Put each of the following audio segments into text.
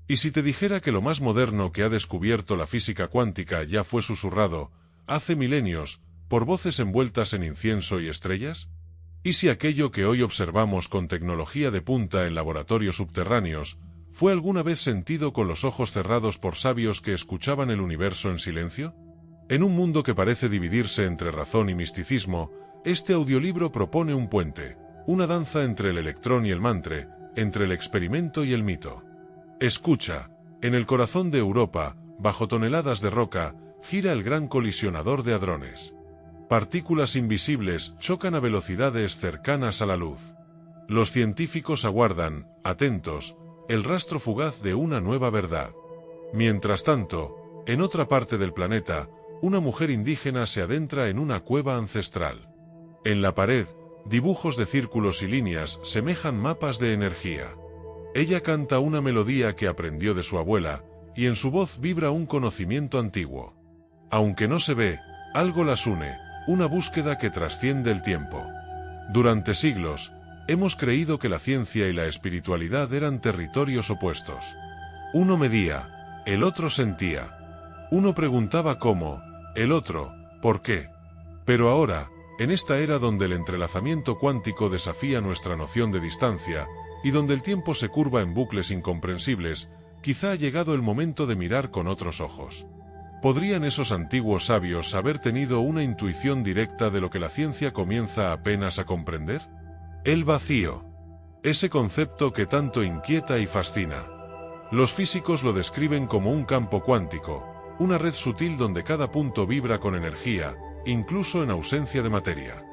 ¿Y si te dijera que lo más moderno que ha descubierto la física cuántica ya fue susurrado, hace milenios, por voces envueltas en incienso y estrellas? ¿Y si aquello que hoy observamos con tecnología de punta en laboratorios subterráneos, fue alguna vez sentido con los ojos cerrados por sabios que escuchaban el universo en silencio? En un mundo que parece dividirse entre razón y misticismo, este audiolibro propone un puente, una danza entre el electrón y el mantre, entre el experimento y el mito. Escucha, en el corazón de Europa, bajo toneladas de roca, gira el gran colisionador de hadrones. Partículas invisibles chocan a velocidades cercanas a la luz. Los científicos aguardan, atentos, el rastro fugaz de una nueva verdad. Mientras tanto, en otra parte del planeta, una mujer indígena se adentra en una cueva ancestral. En la pared, dibujos de círculos y líneas semejan mapas de energía. Ella canta una melodía que aprendió de su abuela, y en su voz vibra un conocimiento antiguo. Aunque no se ve, algo las une, una búsqueda que trasciende el tiempo. Durante siglos, hemos creído que la ciencia y la espiritualidad eran territorios opuestos. Uno medía, el otro sentía. Uno preguntaba cómo, el otro, ¿por qué? Pero ahora, en esta era donde el entrelazamiento cuántico desafía nuestra noción de distancia, y donde el tiempo se curva en bucles incomprensibles, quizá ha llegado el momento de mirar con otros ojos. ¿Podrían esos antiguos sabios haber tenido una intuición directa de lo que la ciencia comienza apenas a comprender? El vacío. Ese concepto que tanto inquieta y fascina. Los físicos lo describen como un campo cuántico, una red sutil donde cada punto vibra con energía, incluso en ausencia de materia.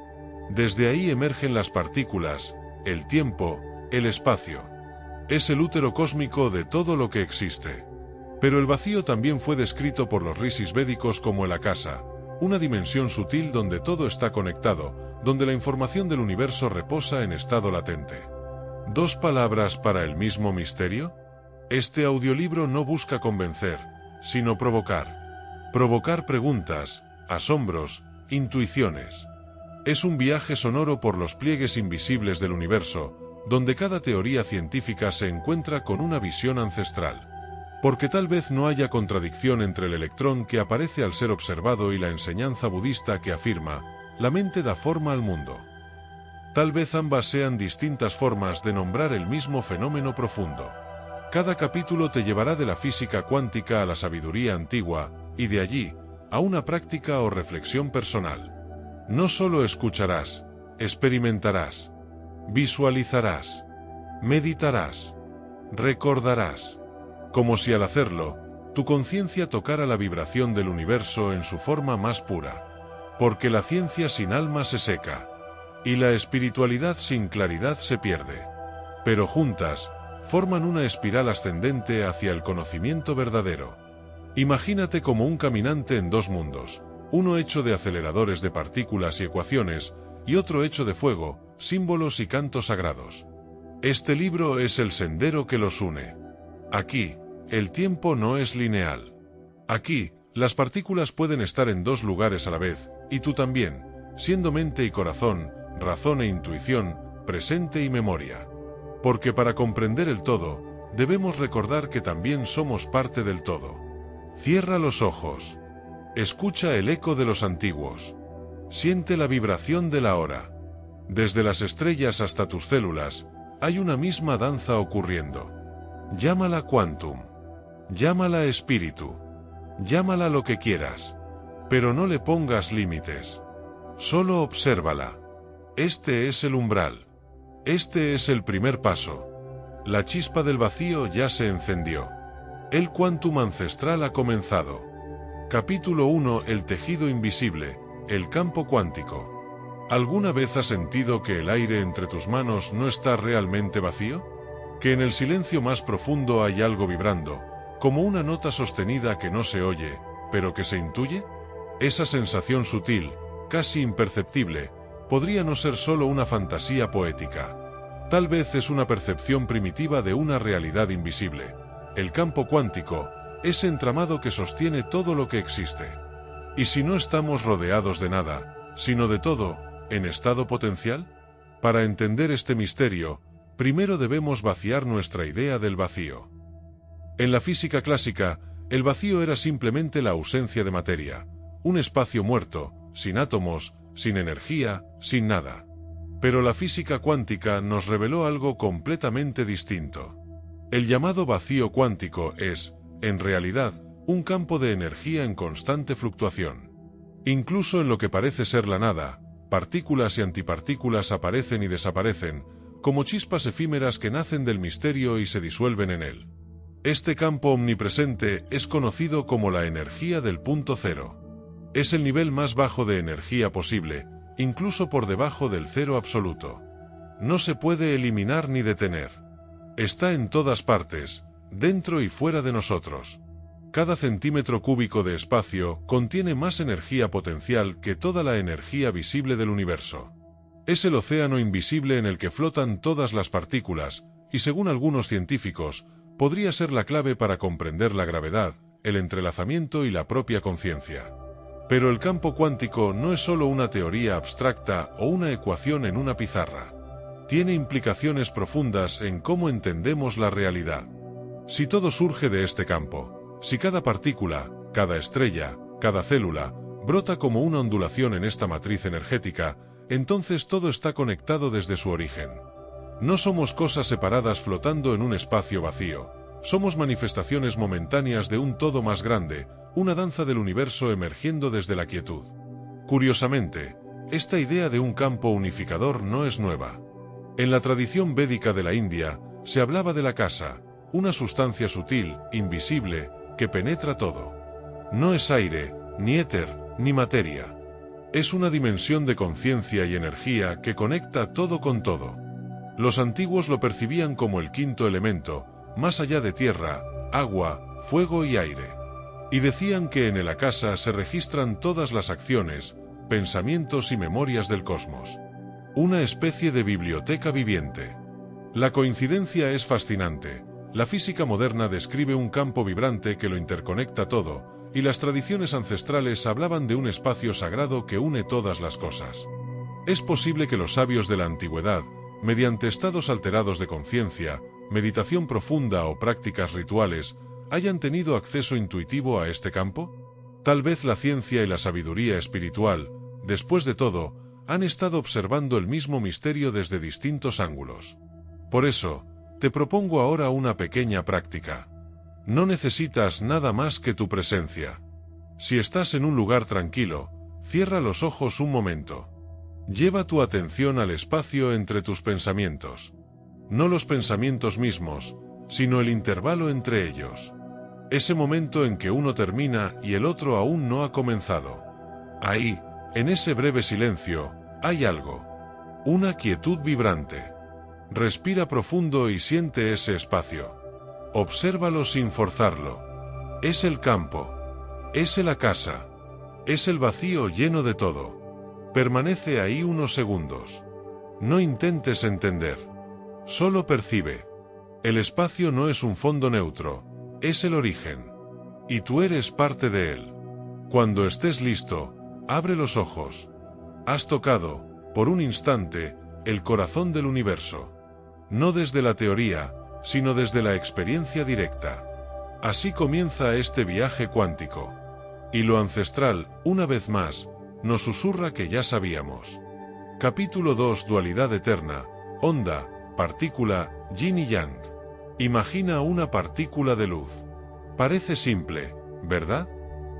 Desde ahí emergen las partículas, el tiempo, el espacio. Es el útero cósmico de todo lo que existe. Pero el vacío también fue descrito por los rishis védicos como el akasa, una dimensión sutil donde todo está conectado, donde la información del universo reposa en estado latente. ¿Dos palabras para el mismo misterio? Este audiolibro no busca convencer, sino provocar. Provocar preguntas, asombros, intuiciones. Es un viaje sonoro por los pliegues invisibles del universo, donde cada teoría científica se encuentra con una visión ancestral. Porque tal vez no haya contradicción entre el electrón que aparece al ser observado y la enseñanza budista que afirma, la mente da forma al mundo. Tal vez ambas sean distintas formas de nombrar el mismo fenómeno profundo. Cada capítulo te llevará de la física cuántica a la sabiduría antigua, y de allí, a una práctica o reflexión personal. No solo escucharás, experimentarás, visualizarás, meditarás, recordarás. Como si al hacerlo, tu conciencia tocara la vibración del universo en su forma más pura. Porque la ciencia sin alma se seca, y la espiritualidad sin claridad se pierde. Pero juntas, forman una espiral ascendente hacia el conocimiento verdadero. Imagínate como un caminante en dos mundos, uno hecho de aceleradores de partículas y ecuaciones, y otro hecho de fuego, símbolos y cantos sagrados. Este libro es el sendero que los une. Aquí, el tiempo no es lineal. Aquí, las partículas pueden estar en dos lugares a la vez, y tú también, siendo mente y corazón, razón e intuición, presente y memoria. Porque para comprender el todo, debemos recordar que también somos parte del todo. Cierra los ojos. Escucha el eco de los antiguos. Siente la vibración de la hora. Desde las estrellas hasta tus células, hay una misma danza ocurriendo. Llámala quantum. Llámala espíritu. Llámala lo que quieras. Pero no le pongas límites. Solo obsérvala. Este es el umbral. Este es el primer paso. La chispa del vacío ya se encendió. El quantum ancestral ha comenzado. Capítulo 1. El tejido invisible, el campo cuántico. ¿Alguna vez has sentido que el aire entre tus manos no está realmente vacío? ¿Que en el silencio más profundo hay algo vibrando, como una nota sostenida que no se oye, pero que se intuye? Esa sensación sutil, casi imperceptible, podría no ser solo una fantasía poética. Tal vez es una percepción primitiva de una realidad invisible. El campo cuántico, ese entramado que sostiene todo lo que existe. ¿Y si no estamos rodeados de nada, sino de todo, en estado potencial? Para entender este misterio, primero debemos vaciar nuestra idea del vacío. En la física clásica, el vacío era simplemente la ausencia de materia, un espacio muerto, sin átomos, sin energía, sin nada. Pero la física cuántica nos reveló algo completamente distinto. El llamado vacío cuántico es, en realidad, un campo de energía en constante fluctuación. Incluso en lo que parece ser la nada, partículas y antipartículas aparecen y desaparecen, como chispas efímeras que nacen del misterio y se disuelven en él. Este campo omnipresente es conocido como la energía del punto cero. Es el nivel más bajo de energía posible, incluso por debajo del cero absoluto. No se puede eliminar ni detener. Está en todas partes, dentro y fuera de nosotros. Cada centímetro cúbico de espacio contiene más energía potencial que toda la energía visible del universo. Es el océano invisible en el que flotan todas las partículas, y según algunos científicos, podría ser la clave para comprender la gravedad, el entrelazamiento y la propia conciencia. Pero el campo cuántico no es solo una teoría abstracta o una ecuación en una pizarra. Tiene implicaciones profundas en cómo entendemos la realidad. Si todo surge de este campo, si cada partícula, cada estrella, cada célula, brota como una ondulación en esta matriz energética, entonces todo está conectado desde su origen. No somos cosas separadas flotando en un espacio vacío, somos manifestaciones momentáneas de un todo más grande, una danza del universo emergiendo desde la quietud. Curiosamente, esta idea de un campo unificador no es nueva. En la tradición védica de la India, se hablaba de la casa, una sustancia sutil, invisible, que penetra todo. No es aire, ni éter, ni materia. Es una dimensión de conciencia y energía que conecta todo con todo. Los antiguos lo percibían como el quinto elemento, más allá de tierra, agua, fuego y aire. Y decían que en el akasa se registran todas las acciones, pensamientos y memorias del cosmos. Una especie de biblioteca viviente. La coincidencia es fascinante. La física moderna describe un campo vibrante que lo interconecta todo, y las tradiciones ancestrales hablaban de un espacio sagrado que une todas las cosas. Es posible que los sabios de la antigüedad, mediante estados alterados de conciencia, meditación profunda o prácticas rituales, hayan tenido acceso intuitivo a este campo? Tal vez la ciencia y la sabiduría espiritual, después de todo, han estado observando el mismo misterio desde distintos ángulos. Por eso, te propongo ahora una pequeña práctica. No necesitas nada más que tu presencia. Si estás en un lugar tranquilo, cierra los ojos un momento. Lleva tu atención al espacio entre tus pensamientos. No los pensamientos mismos, sino el intervalo entre ellos. Ese momento en que uno termina y el otro aún no ha comenzado. Ahí, en ese breve silencio, hay algo. Una quietud vibrante. Respira profundo y siente ese espacio. Obsérvalo sin forzarlo. Es el campo. Es la casa. Es el vacío lleno de todo. Permanece ahí unos segundos. No intentes entender. Solo percibe. El espacio no es un fondo neutro, es el origen. Y tú eres parte de él. Cuando estés listo, abre los ojos. Has tocado, por un instante, el corazón del universo. No desde la teoría, sino desde la experiencia directa. Así comienza este viaje cuántico. Y lo ancestral, una vez más, nos susurra que ya sabíamos. Capítulo 2: Dualidad eterna, onda, partícula, yin y yang. Imagina una partícula de luz. Parece simple, ¿verdad?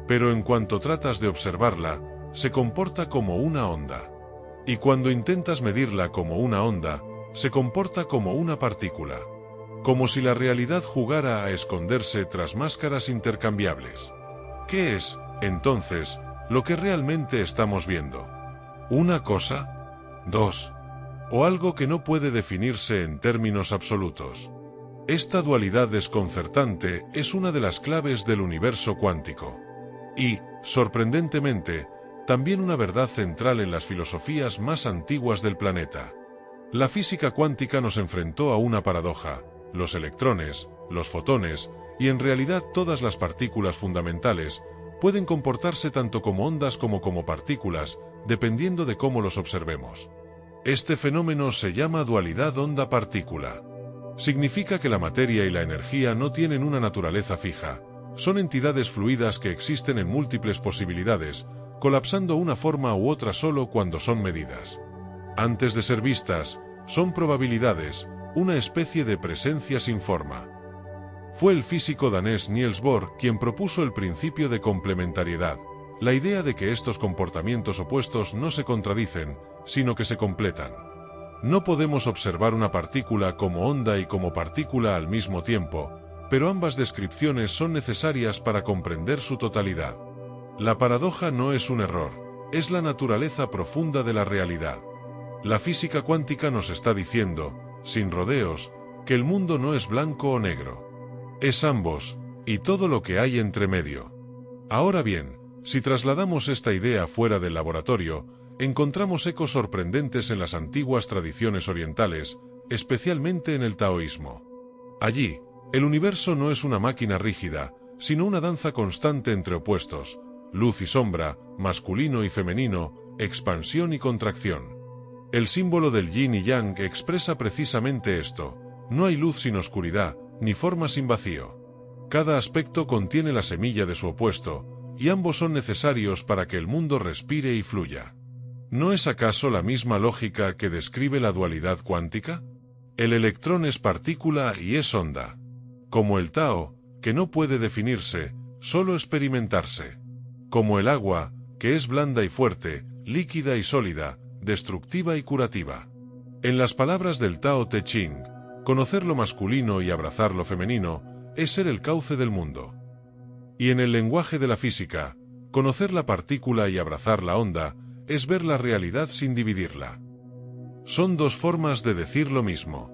Pero en cuanto tratas de observarla, se comporta como una onda. Y cuando intentas medirla como una onda, se comporta como una partícula. Como si la realidad jugara a esconderse tras máscaras intercambiables. ¿Qué es, entonces, lo que realmente estamos viendo? ¿Una cosa? ¿Dos? ¿O algo que no puede definirse en términos absolutos? Esta dualidad desconcertante es una de las claves del universo cuántico. Y, sorprendentemente, también una verdad central en las filosofías más antiguas del planeta. La física cuántica nos enfrentó a una paradoja: los electrones, los fotones, y en realidad todas las partículas fundamentales, pueden comportarse tanto como ondas como partículas, dependiendo de cómo los observemos. Este fenómeno se llama dualidad onda-partícula. Significa que la materia y la energía no tienen una naturaleza fija, son entidades fluidas que existen en múltiples posibilidades, colapsando una forma u otra solo cuando son medidas. Antes de ser vistas, son probabilidades, una especie de presencia sin forma. Fue el físico danés Niels Bohr quien propuso el principio de complementariedad, la idea de que estos comportamientos opuestos no se contradicen, sino que se completan. No podemos observar una partícula como onda y como partícula al mismo tiempo, pero ambas descripciones son necesarias para comprender su totalidad. La paradoja no es un error, es la naturaleza profunda de la realidad. La física cuántica nos está diciendo, sin rodeos, que el mundo no es blanco o negro. Es ambos, y todo lo que hay entre medio. Ahora bien, si trasladamos esta idea fuera del laboratorio, encontramos ecos sorprendentes en las antiguas tradiciones orientales, especialmente en el taoísmo. Allí, el universo no es una máquina rígida, sino una danza constante entre opuestos, luz y sombra, masculino y femenino, expansión y contracción. El símbolo del yin y yang expresa precisamente esto: no hay luz sin oscuridad, ni forma sin vacío. Cada aspecto contiene la semilla de su opuesto, y ambos son necesarios para que el mundo respire y fluya. ¿No es acaso la misma lógica que describe la dualidad cuántica? El electrón es partícula y es onda. Como el Tao, que no puede definirse, solo experimentarse. Como el agua, que es blanda y fuerte, líquida y sólida, destructiva y curativa. En las palabras del Tao Te Ching, conocer lo masculino y abrazar lo femenino es ser el cauce del mundo. Y en el lenguaje de la física, conocer la partícula y abrazar la onda es ver la realidad sin dividirla. Son dos formas de decir lo mismo.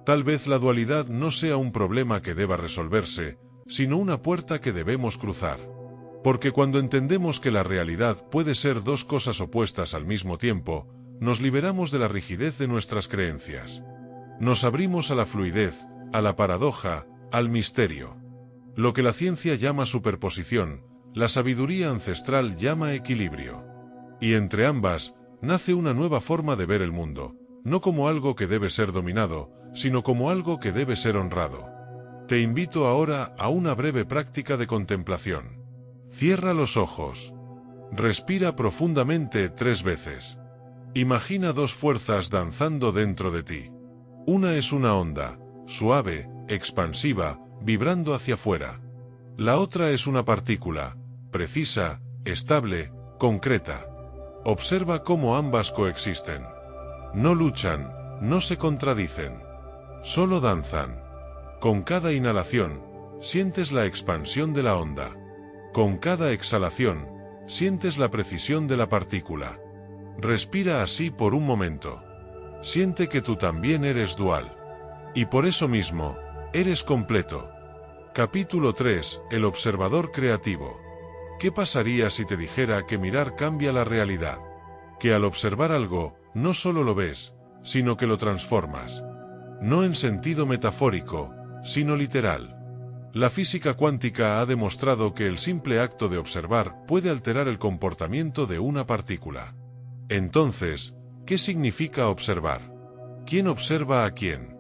Tal vez la dualidad no sea un problema que deba resolverse, sino una puerta que debemos cruzar. Porque cuando entendemos que la realidad puede ser dos cosas opuestas al mismo tiempo, nos liberamos de la rigidez de nuestras creencias. Nos abrimos a la fluidez, a la paradoja, al misterio. Lo que la ciencia llama superposición, la sabiduría ancestral llama equilibrio. Y entre ambas, nace una nueva forma de ver el mundo, no como algo que debe ser dominado, sino como algo que debe ser honrado. Te invito ahora a una breve práctica de contemplación. Cierra los ojos. Respira profundamente 3 veces. Imagina dos fuerzas danzando dentro de ti. Una es una onda, suave, expansiva, vibrando hacia afuera. La otra es una partícula, precisa, estable, concreta. Observa cómo ambas coexisten. No luchan, no se contradicen. Solo danzan. Con cada inhalación, sientes la expansión de la onda. Con cada exhalación, sientes la precisión de la partícula. Respira así por un momento. Siente que tú también eres dual. Y por eso mismo, eres completo. Capítulo 3. El observador creativo. ¿Qué pasaría si te dijera que mirar cambia la realidad? Que al observar algo, no solo lo ves, sino que lo transformas. No en sentido metafórico, sino literal. La física cuántica ha demostrado que el simple acto de observar puede alterar el comportamiento de una partícula. Entonces, ¿qué significa observar? ¿Quién observa a quién?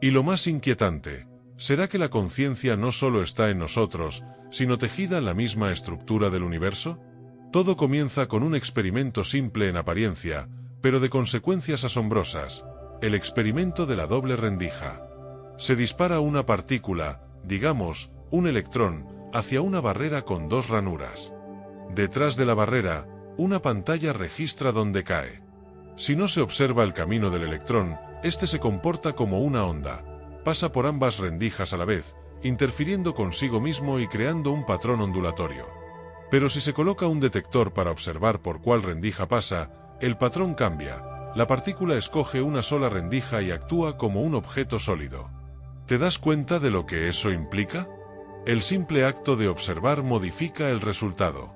Y lo más inquietante, ¿será que la conciencia no solo está en nosotros, sino tejida en la misma estructura del universo? Todo comienza con un experimento simple en apariencia, pero de consecuencias asombrosas: el experimento de la doble rendija. Se dispara una partícula, digamos, un electrón, hacia una barrera con 2 ranuras. Detrás de la barrera, una pantalla registra dónde cae. Si no se observa el camino del electrón, este se comporta como una onda. Pasa por ambas rendijas a la vez, interfiriendo consigo mismo y creando un patrón ondulatorio. Pero si se coloca un detector para observar por cuál rendija pasa, el patrón cambia. La partícula escoge una sola rendija y actúa como un objeto sólido. ¿Te das cuenta de lo que eso implica? El simple acto de observar modifica el resultado.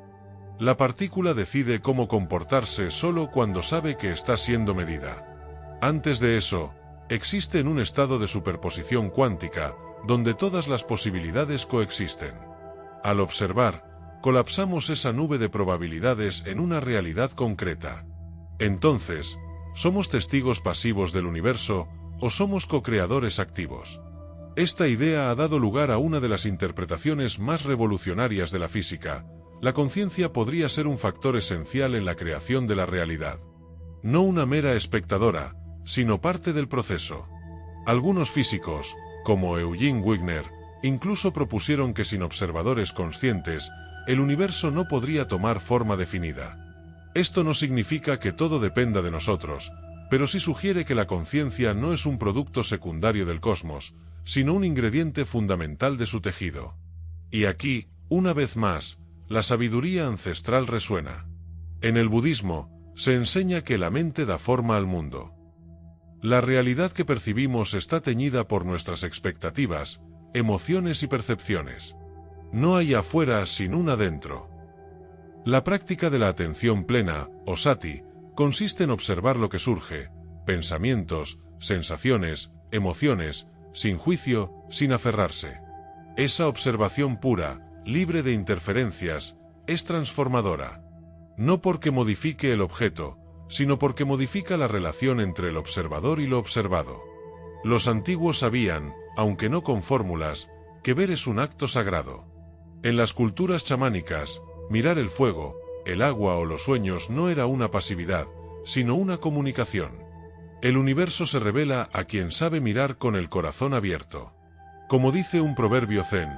La partícula decide cómo comportarse solo cuando sabe que está siendo medida. Antes de eso, existe en un estado de superposición cuántica, donde todas las posibilidades coexisten. Al observar, colapsamos esa nube de probabilidades en una realidad concreta. Entonces, ¿somos testigos pasivos del universo, o somos co-creadores activos? Esta idea ha dado lugar a una de las interpretaciones más revolucionarias de la física. La conciencia podría ser un factor esencial en la creación de la realidad. No una mera espectadora, sino parte del proceso. Algunos físicos, como Eugene Wigner, incluso propusieron que sin observadores conscientes, el universo no podría tomar forma definida. Esto no significa que todo dependa de nosotros, pero sí sugiere que la conciencia no es un producto secundario del cosmos, sino un ingrediente fundamental de su tejido. Y aquí, una vez más, la sabiduría ancestral resuena. En el budismo, se enseña que la mente da forma al mundo. La realidad que percibimos está teñida por nuestras expectativas, emociones y percepciones. No hay afuera sin un adentro. La práctica de la atención plena, o sati, consiste en observar lo que surge, pensamientos, sensaciones, emociones, sin juicio, sin aferrarse. Esa observación pura, libre de interferencias, es transformadora. No porque modifique el objeto, sino porque modifica la relación entre el observador y lo observado. Los antiguos sabían, aunque no con fórmulas, que ver es un acto sagrado. En las culturas chamánicas, mirar el fuego, el agua o los sueños no era una pasividad, sino una comunicación. El universo se revela a quien sabe mirar con el corazón abierto. Como dice un proverbio zen,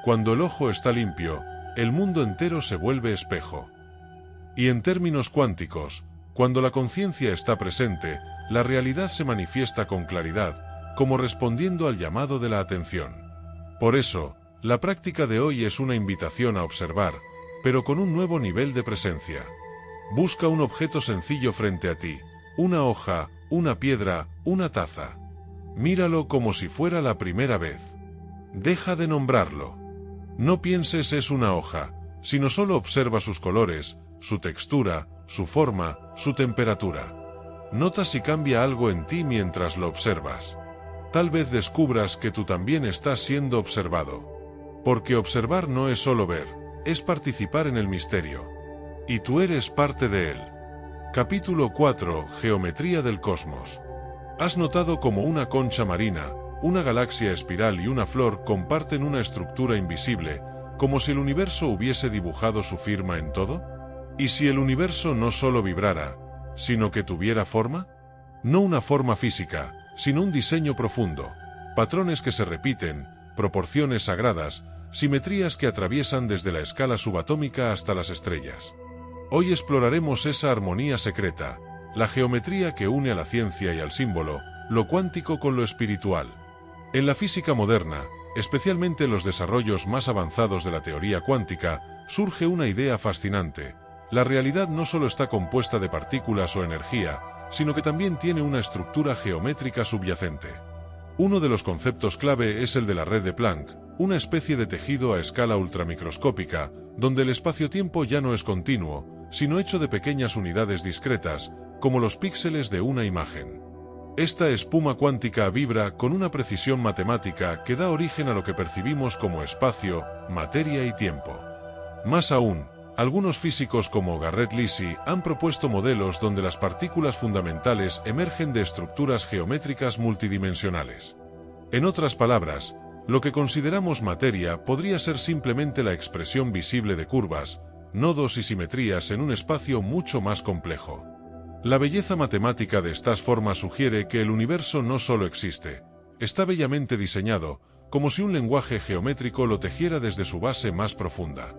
cuando el ojo está limpio, el mundo entero se vuelve espejo. Y en términos cuánticos, cuando la conciencia está presente, la realidad se manifiesta con claridad, como respondiendo al llamado de la atención. Por eso, la práctica de hoy es una invitación a observar, pero con un nuevo nivel de presencia. Busca un objeto sencillo frente a ti, una hoja, una piedra, una taza. Míralo como si fuera la primera vez. Deja de nombrarlo. No pienses es una hoja, sino solo observa sus colores, su textura, su forma, su temperatura. Nota si cambia algo en ti mientras lo observas. Tal vez descubras que tú también estás siendo observado. Porque observar no es solo ver, es participar en el misterio. Y tú eres parte de él. Capítulo 4. Geometría del cosmos. ¿Has notado cómo una concha marina, una galaxia espiral y una flor comparten una estructura invisible, como si el universo hubiese dibujado su firma en todo? ¿Y si el universo no solo vibrara, sino que tuviera forma? No una forma física, sino un diseño profundo, patrones que se repiten, proporciones sagradas, simetrías que atraviesan desde la escala subatómica hasta las estrellas. Hoy exploraremos esa armonía secreta, la geometría que une a la ciencia y al símbolo, lo cuántico con lo espiritual. En la física moderna, especialmente en los desarrollos más avanzados de la teoría cuántica, surge una idea fascinante. La realidad no solo está compuesta de partículas o energía, sino que también tiene una estructura geométrica subyacente. Uno de los conceptos clave es el de la red de Planck, una especie de tejido a escala ultramicroscópica, donde el espacio-tiempo ya no es continuo, sino hecho de pequeñas unidades discretas, como los píxeles de una imagen. Esta espuma cuántica vibra con una precisión matemática que da origen a lo que percibimos como espacio, materia y tiempo. Más aún, algunos físicos como Garrett Lisi han propuesto modelos donde las partículas fundamentales emergen de estructuras geométricas multidimensionales. En otras palabras, lo que consideramos materia podría ser simplemente la expresión visible de curvas, nodos y simetrías en un espacio mucho más complejo. La belleza matemática de estas formas sugiere que el universo no solo existe, está bellamente diseñado, como si un lenguaje geométrico lo tejiera desde su base más profunda.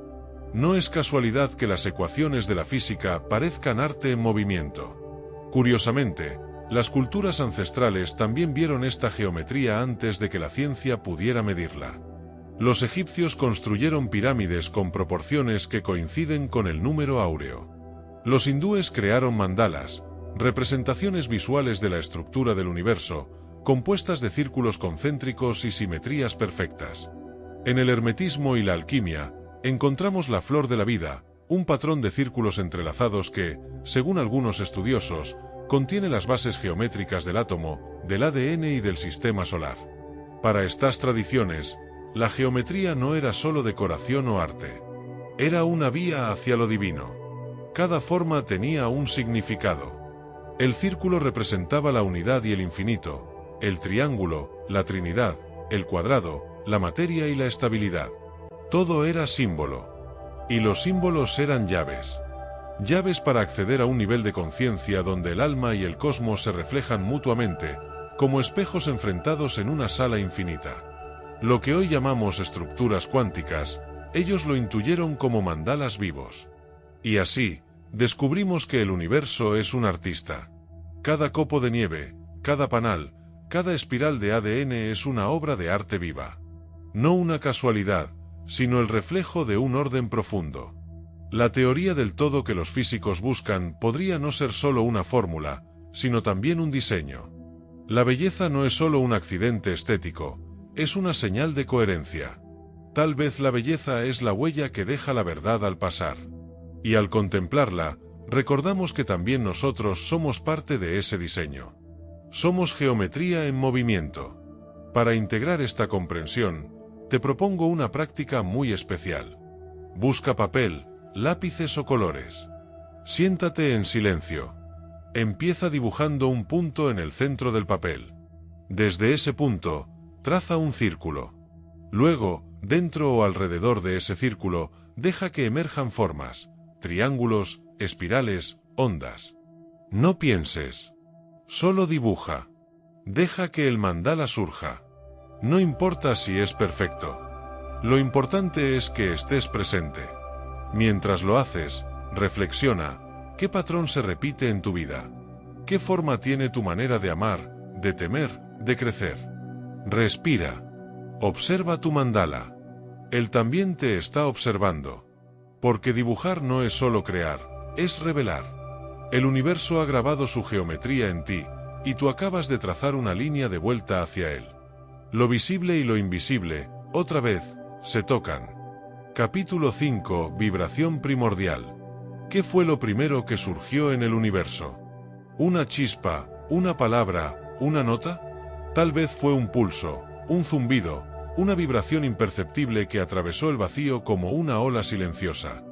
No es casualidad que las ecuaciones de la física parezcan arte en movimiento. Curiosamente, las culturas ancestrales también vieron esta geometría antes de que la ciencia pudiera medirla. Los egipcios construyeron pirámides con proporciones que coinciden con el número áureo. Los hindúes crearon mandalas, representaciones visuales de la estructura del universo, compuestas de círculos concéntricos y simetrías perfectas. En el hermetismo y la alquimia, encontramos la flor de la vida, un patrón de círculos entrelazados que, según algunos estudiosos, contiene las bases geométricas del átomo, del ADN y del sistema solar. Para estas tradiciones, la geometría no era solo decoración o arte. Era una vía hacia lo divino. Cada forma tenía un significado. El círculo representaba la unidad y el infinito, el triángulo, la trinidad, el cuadrado, la materia y la estabilidad. Todo era símbolo. Y los símbolos eran llaves. Llaves para acceder a un nivel de conciencia donde el alma y el cosmos se reflejan mutuamente, como espejos enfrentados en una sala infinita. Lo que hoy llamamos estructuras cuánticas, ellos lo intuyeron como mandalas vivos. Y así, descubrimos que el universo es un artista. Cada copo de nieve, cada panal, cada espiral de ADN es una obra de arte viva. No una casualidad, sino el reflejo de un orden profundo. La teoría del todo que los físicos buscan podría no ser solo una fórmula, sino también un diseño. La belleza no es solo un accidente estético, es una señal de coherencia. Tal vez la belleza es la huella que deja la verdad al pasar. Y al contemplarla, recordamos que también nosotros somos parte de ese diseño. Somos geometría en movimiento. Para integrar esta comprensión, te propongo una práctica muy especial. Busca papel, lápices o colores. Siéntate en silencio. Empieza dibujando un punto en el centro del papel. Desde ese punto, traza un círculo. Luego, dentro o alrededor de ese círculo, deja que emerjan formas, triángulos, espirales, ondas. No pienses. Solo dibuja. Deja que el mandala surja. No importa si es perfecto. Lo importante es que estés presente. Mientras lo haces, reflexiona, ¿qué patrón se repite en tu vida? ¿Qué forma tiene tu manera de amar, de temer, de crecer? Respira. Observa tu mandala. Él también te está observando. Porque dibujar no es solo crear, es revelar. El universo ha grabado su geometría en ti, y tú acabas de trazar una línea de vuelta hacia él. Lo visible y lo invisible, otra vez, se tocan. Capítulo 5. Vibración primordial. ¿Qué fue lo primero que surgió en el universo? ¿Una chispa, una palabra, una nota? Tal vez fue un pulso, un zumbido, una vibración imperceptible que atravesó el vacío como una ola silenciosa.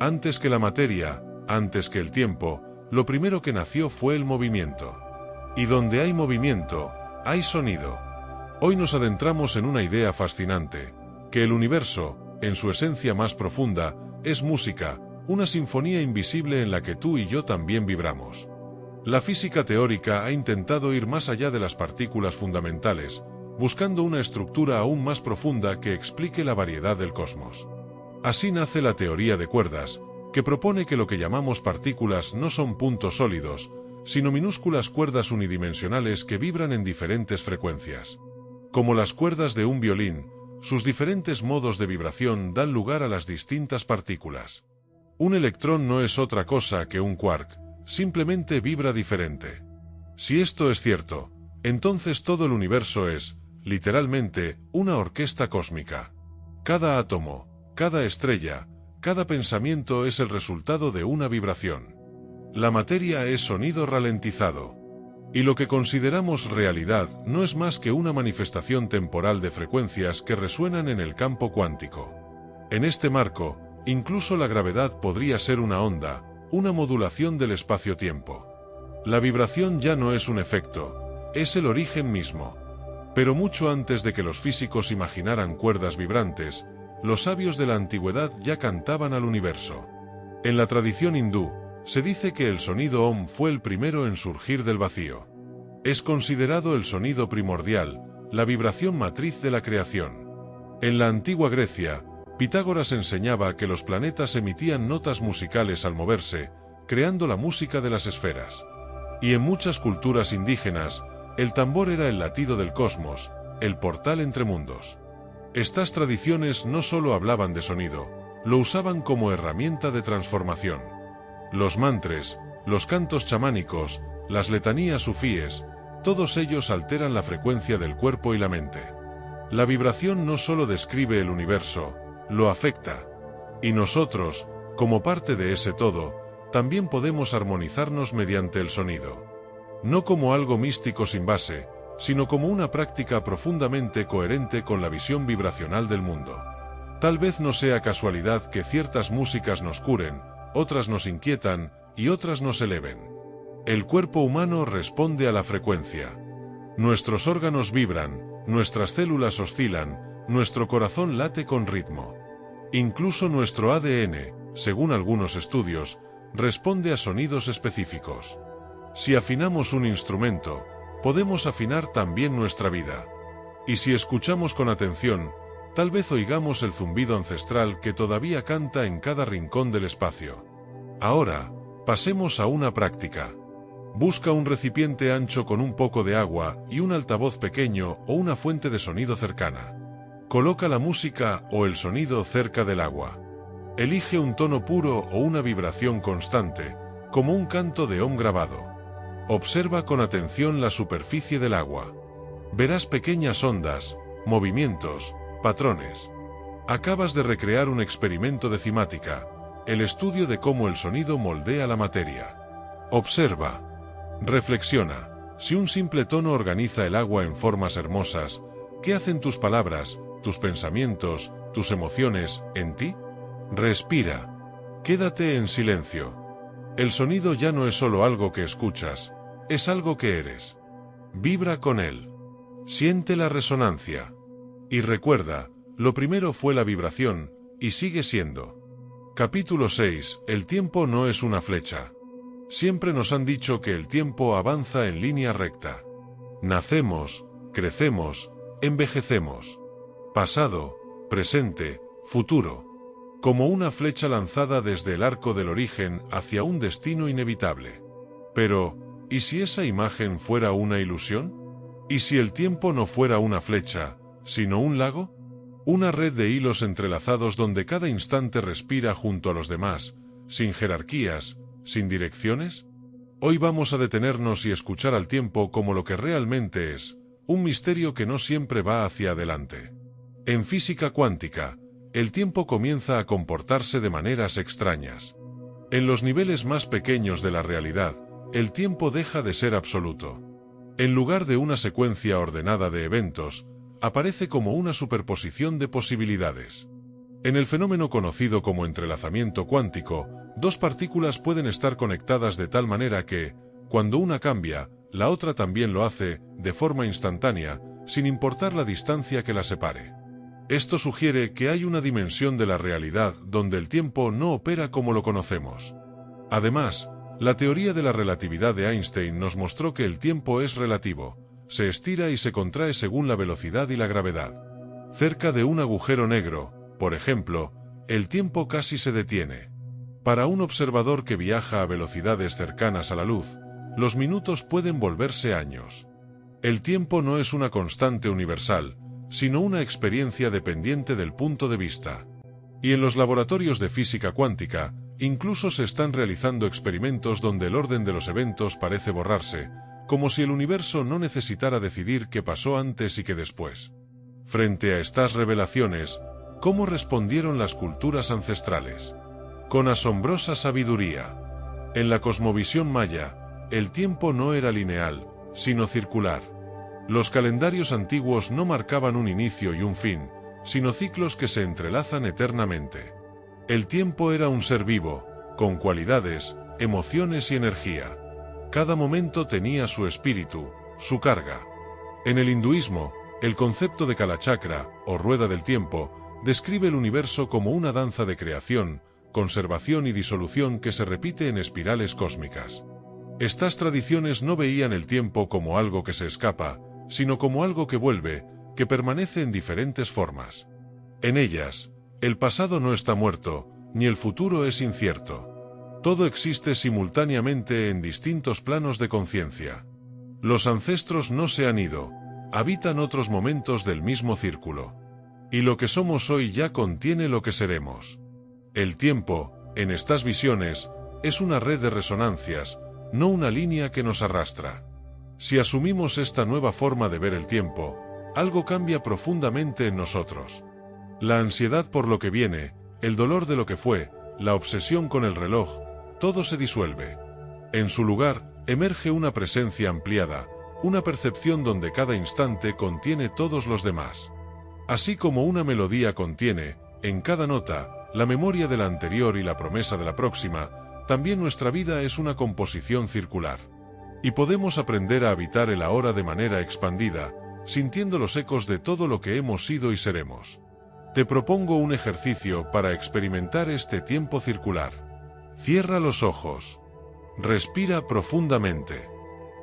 Antes que la materia, antes que el tiempo, lo primero que nació fue el movimiento. Y donde hay movimiento, hay sonido. Hoy nos adentramos en una idea fascinante, que el universo, en su esencia más profunda, es música, una sinfonía invisible en la que tú y yo también vibramos. La física teórica ha intentado ir más allá de las partículas fundamentales, buscando una estructura aún más profunda que explique la variedad del cosmos. Así nace la teoría de cuerdas, que propone que lo que llamamos partículas no son puntos sólidos, sino minúsculas cuerdas unidimensionales que vibran en diferentes frecuencias. Como las cuerdas de un violín, sus diferentes modos de vibración dan lugar a las distintas partículas. Un electrón no es otra cosa que un quark, simplemente vibra diferente. Si esto es cierto, entonces todo el universo es, literalmente, una orquesta cósmica. Cada átomo, cada estrella, cada pensamiento es el resultado de una vibración. La materia es sonido ralentizado. Y lo que consideramos realidad no es más que una manifestación temporal de frecuencias que resuenan en el campo cuántico. En este marco, incluso la gravedad podría ser una onda, una modulación del espacio-tiempo. La vibración ya no es un efecto, es el origen mismo. Pero mucho antes de que los físicos imaginaran cuerdas vibrantes, los sabios de la antigüedad ya cantaban al universo. En la tradición hindú, se dice que el sonido Om fue el primero en surgir del vacío. Es considerado el sonido primordial, la vibración matriz de la creación. En la antigua Grecia, Pitágoras enseñaba que los planetas emitían notas musicales al moverse, creando la música de las esferas. Y en muchas culturas indígenas, el tambor era el latido del cosmos, el portal entre mundos. Estas tradiciones no solo hablaban de sonido, lo usaban como herramienta de transformación. Los mantres, los cantos chamánicos, las letanías sufíes, todos ellos alteran la frecuencia del cuerpo y la mente. La vibración no solo describe el universo, lo afecta. Y nosotros, como parte de ese todo, también podemos armonizarnos mediante el sonido. No como algo místico sin base, sino como una práctica profundamente coherente con la visión vibracional del mundo. Tal vez no sea casualidad que ciertas músicas nos curen, otras nos inquietan, y otras nos eleven. El cuerpo humano responde a la frecuencia. Nuestros órganos vibran, nuestras células oscilan, nuestro corazón late con ritmo. Incluso nuestro ADN, según algunos estudios, responde a sonidos específicos. Si afinamos un instrumento, podemos afinar también nuestra vida. Y si escuchamos con atención, tal vez oigamos el zumbido ancestral que todavía canta en cada rincón del espacio. Ahora, pasemos a una práctica. Busca un recipiente ancho con un poco de agua y un altavoz pequeño o una fuente de sonido cercana. Coloca la música o el sonido cerca del agua. Elige un tono puro o una vibración constante, como un canto de Om grabado. Observa con atención la superficie del agua. Verás pequeñas ondas, movimientos, patrones. Acabas de recrear un experimento de cimática, el estudio de cómo el sonido moldea la materia. Observa. Reflexiona. Si un simple tono organiza el agua en formas hermosas, ¿qué hacen tus palabras, tus pensamientos, tus emociones, en ti? Respira. Quédate en silencio. El sonido ya no es solo algo que escuchas, es algo que eres. Vibra con él. Siente la resonancia. Y recuerda, lo primero fue la vibración, y sigue siendo. Capítulo 6. El tiempo no es una flecha. Siempre nos han dicho que el tiempo avanza en línea recta. Nacemos, crecemos, envejecemos. Pasado, presente, futuro. Como una flecha lanzada desde el arco del origen hacia un destino inevitable. Pero, ¿y si esa imagen fuera una ilusión? ¿Y si el tiempo no fuera una flecha, sino un lago? Una red de hilos entrelazados donde cada instante respira junto a los demás, sin jerarquías, sin direcciones. Hoy vamos a detenernos y escuchar al tiempo como lo que realmente es, un misterio que no siempre va hacia adelante. En física cuántica, el tiempo comienza a comportarse de maneras extrañas. En los niveles más pequeños de la realidad, el tiempo deja de ser absoluto. En lugar de una secuencia ordenada de eventos, aparece como una superposición de posibilidades. En el fenómeno conocido como entrelazamiento cuántico, dos partículas pueden estar conectadas de tal manera que, cuando una cambia, la otra también lo hace, de forma instantánea, sin importar la distancia que la separe. Esto sugiere que hay una dimensión de la realidad donde el tiempo no opera como lo conocemos. Además, la teoría de la relatividad de Einstein nos mostró que el tiempo es relativo, se estira y se contrae según la velocidad y la gravedad. Cerca de un agujero negro, por ejemplo, el tiempo casi se detiene. Para un observador que viaja a velocidades cercanas a la luz, los minutos pueden volverse años. El tiempo no es una constante universal, sino una experiencia dependiente del punto de vista. Y en los laboratorios de física cuántica, incluso se están realizando experimentos donde el orden de los eventos parece borrarse, como si el universo no necesitara decidir qué pasó antes y qué después. Frente a estas revelaciones, ¿cómo respondieron las culturas ancestrales? Con asombrosa sabiduría. En la cosmovisión maya, el tiempo no era lineal, sino circular. Los calendarios antiguos no marcaban un inicio y un fin, sino ciclos que se entrelazan eternamente. El tiempo era un ser vivo, con cualidades, emociones y energía. Cada momento tenía su espíritu, su carga. En el hinduismo, el concepto de Kalachakra, o rueda del tiempo, describe el universo como una danza de creación, conservación y disolución que se repite en espirales cósmicas. Estas tradiciones no veían el tiempo como algo que se escapa, sino como algo que vuelve, que permanece en diferentes formas. En ellas, el pasado no está muerto, ni el futuro es incierto. Todo existe simultáneamente en distintos planos de conciencia. Los ancestros no se han ido, habitan otros momentos del mismo círculo. Y lo que somos hoy ya contiene lo que seremos. El tiempo, en estas visiones, es una red de resonancias, no una línea que nos arrastra. Si asumimos esta nueva forma de ver el tiempo, algo cambia profundamente en nosotros. La ansiedad por lo que viene, el dolor de lo que fue, la obsesión con el reloj, todo se disuelve. En su lugar, emerge una presencia ampliada, una percepción donde cada instante contiene todos los demás. Así como una melodía contiene, en cada nota, la memoria de la anterior y la promesa de la próxima, también nuestra vida es una composición circular. Y podemos aprender a habitar el ahora de manera expandida, sintiendo los ecos de todo lo que hemos sido y seremos. Te propongo un ejercicio para experimentar este tiempo circular. Cierra los ojos. Respira profundamente.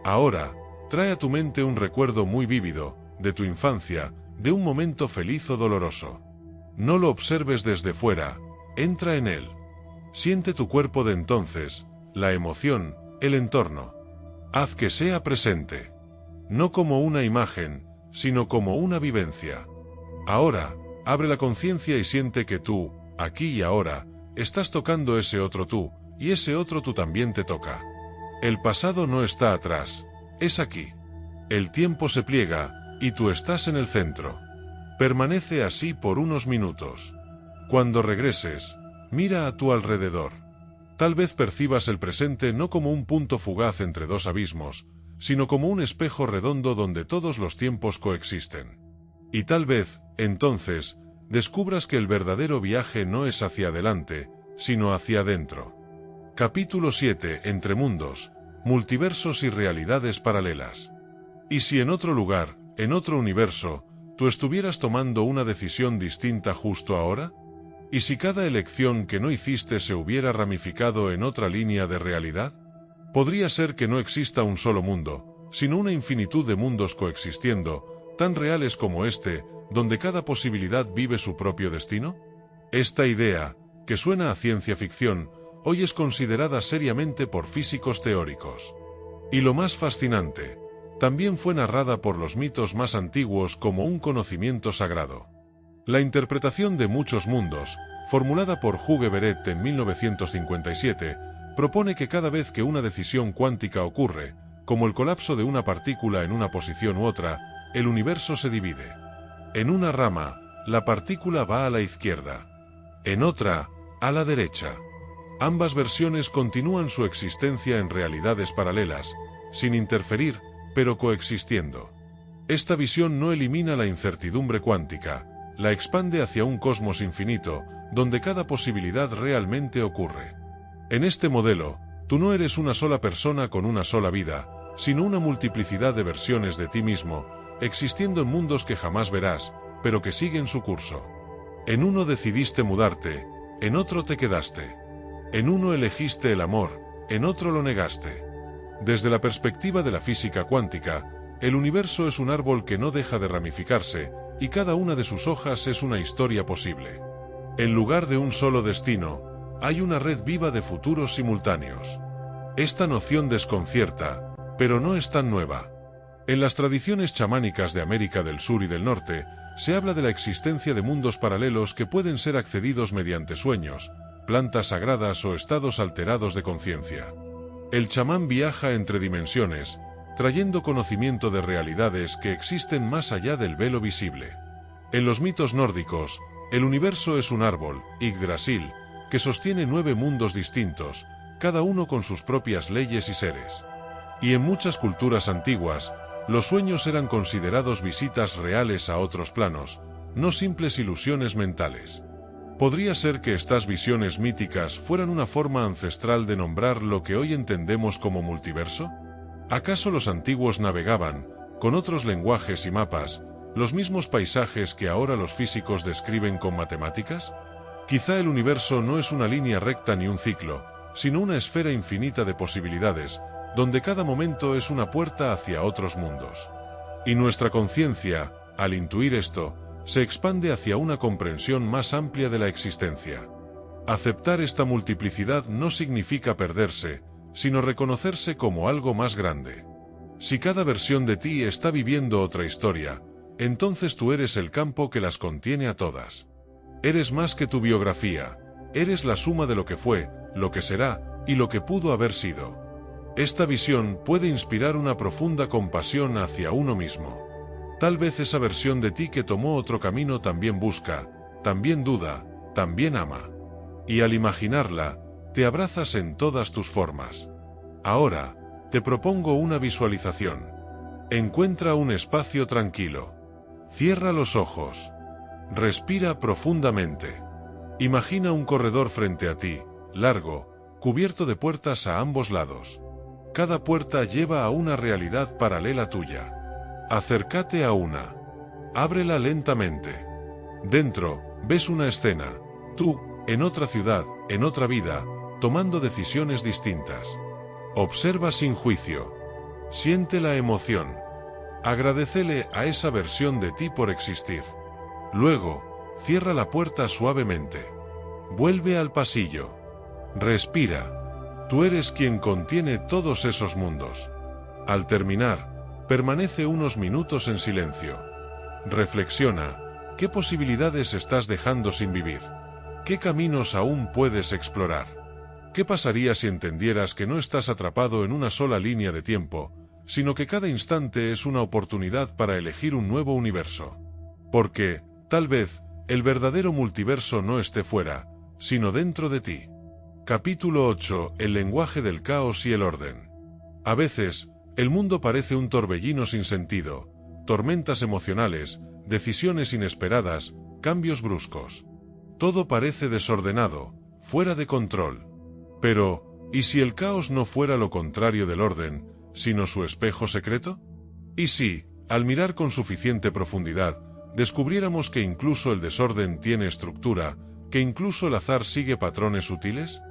Ahora, trae a tu mente un recuerdo muy vívido, de tu infancia, de un momento feliz o doloroso. No lo observes desde fuera, entra en él. Siente tu cuerpo de entonces, la emoción, el entorno. Haz que sea presente. No como una imagen, sino como una vivencia. Ahora, abre la conciencia y siente que tú, aquí y ahora, estás tocando ese otro tú, y ese otro tú también te toca. El pasado no está atrás, es aquí. El tiempo se pliega, y tú estás en el centro. Permanece así por unos minutos. Cuando regreses, mira a tu alrededor. Tal vez percibas el presente no como un punto fugaz entre dos abismos, sino como un espejo redondo donde todos los tiempos coexisten. Y tal vez, entonces, descubras que el verdadero viaje no es hacia adelante, sino hacia adentro. Capítulo 7. Entre mundos, multiversos y realidades paralelas. ¿Y si en otro lugar, en otro universo, tú estuvieras tomando una decisión distinta justo ahora? ¿Y si cada elección que no hiciste se hubiera ramificado en otra línea de realidad? Podría ser que no exista un solo mundo, sino una infinitud de mundos coexistiendo, tan reales como este, donde cada posibilidad vive su propio destino. Esta idea, que suena a ciencia ficción, hoy es considerada seriamente por físicos teóricos. Y lo más fascinante, también fue narrada por los mitos más antiguos como un conocimiento sagrado. La interpretación de muchos mundos, formulada por Hugh Everett en 1957, propone que cada vez que una decisión cuántica ocurre, como el colapso de una partícula en una posición u otra, el universo se divide. En una rama, la partícula va a la izquierda. En otra, a la derecha. Ambas versiones continúan su existencia en realidades paralelas, sin interferir, pero coexistiendo. Esta visión no elimina la incertidumbre cuántica, la expande hacia un cosmos infinito, donde cada posibilidad realmente ocurre. En este modelo, tú no eres una sola persona con una sola vida, sino una multiplicidad de versiones de ti mismo, existiendo en mundos que jamás verás, pero que siguen su curso. En uno decidiste mudarte, en otro te quedaste. En uno elegiste el amor, en otro lo negaste. Desde la perspectiva de la física cuántica, el universo es un árbol que no deja de ramificarse, y cada una de sus hojas es una historia posible. En lugar de un solo destino, hay una red viva de futuros simultáneos. Esta noción desconcierta, pero no es tan nueva. En las tradiciones chamánicas de América del Sur y del Norte, se habla de la existencia de mundos paralelos que pueden ser accedidos mediante sueños, plantas sagradas o estados alterados de conciencia. El chamán viaja entre dimensiones, trayendo conocimiento de realidades que existen más allá del velo visible. En los mitos nórdicos, el universo es un árbol, Yggdrasil, que sostiene 9 mundos distintos, cada uno con sus propias leyes y seres. Y en muchas culturas antiguas, los sueños eran considerados visitas reales a otros planos, no simples ilusiones mentales. ¿Podría ser que estas visiones míticas fueran una forma ancestral de nombrar lo que hoy entendemos como multiverso? ¿Acaso los antiguos navegaban, con otros lenguajes y mapas, los mismos paisajes que ahora los físicos describen con matemáticas? Quizá el universo no es una línea recta ni un ciclo, sino una esfera infinita de posibilidades, donde cada momento es una puerta hacia otros mundos. Y nuestra conciencia, al intuir esto, se expande hacia una comprensión más amplia de la existencia. Aceptar esta multiplicidad no significa perderse, sino reconocerse como algo más grande. Si cada versión de ti está viviendo otra historia, entonces tú eres el campo que las contiene a todas. Eres más que tu biografía, eres la suma de lo que fue, lo que será, y lo que pudo haber sido. Esta visión puede inspirar una profunda compasión hacia uno mismo. Tal vez esa versión de ti que tomó otro camino también busca, también duda, también ama. Y al imaginarla, te abrazas en todas tus formas. Ahora, te propongo una visualización. Encuentra un espacio tranquilo. Cierra los ojos. Respira profundamente. Imagina un corredor frente a ti, largo, cubierto de puertas a ambos lados. Cada puerta lleva a una realidad paralela tuya. Acércate a una. Ábrela lentamente. Dentro, ves una escena. Tú, en otra ciudad, en otra vida, tomando decisiones distintas. Observa sin juicio. Siente la emoción. Agradécele a esa versión de ti por existir. Luego, cierra la puerta suavemente. Vuelve al pasillo. Respira. Tú eres quien contiene todos esos mundos. Al terminar, permanece unos minutos en silencio. Reflexiona. ¿Qué posibilidades estás dejando sin vivir? ¿Qué caminos aún puedes explorar? ¿Qué pasaría si entendieras que no estás atrapado en una sola línea de tiempo, sino que cada instante es una oportunidad para elegir un nuevo universo? Porque, tal vez, el verdadero multiverso no esté fuera, sino dentro de ti. Capítulo 8. El lenguaje del caos y el orden. A veces, el mundo parece un torbellino sin sentido, tormentas emocionales, decisiones inesperadas, cambios bruscos. Todo parece desordenado, fuera de control. Pero, ¿y si el caos no fuera lo contrario del orden, sino su espejo secreto? ¿Y si, al mirar con suficiente profundidad, descubriéramos que incluso el desorden tiene estructura, que incluso el azar sigue patrones sutiles?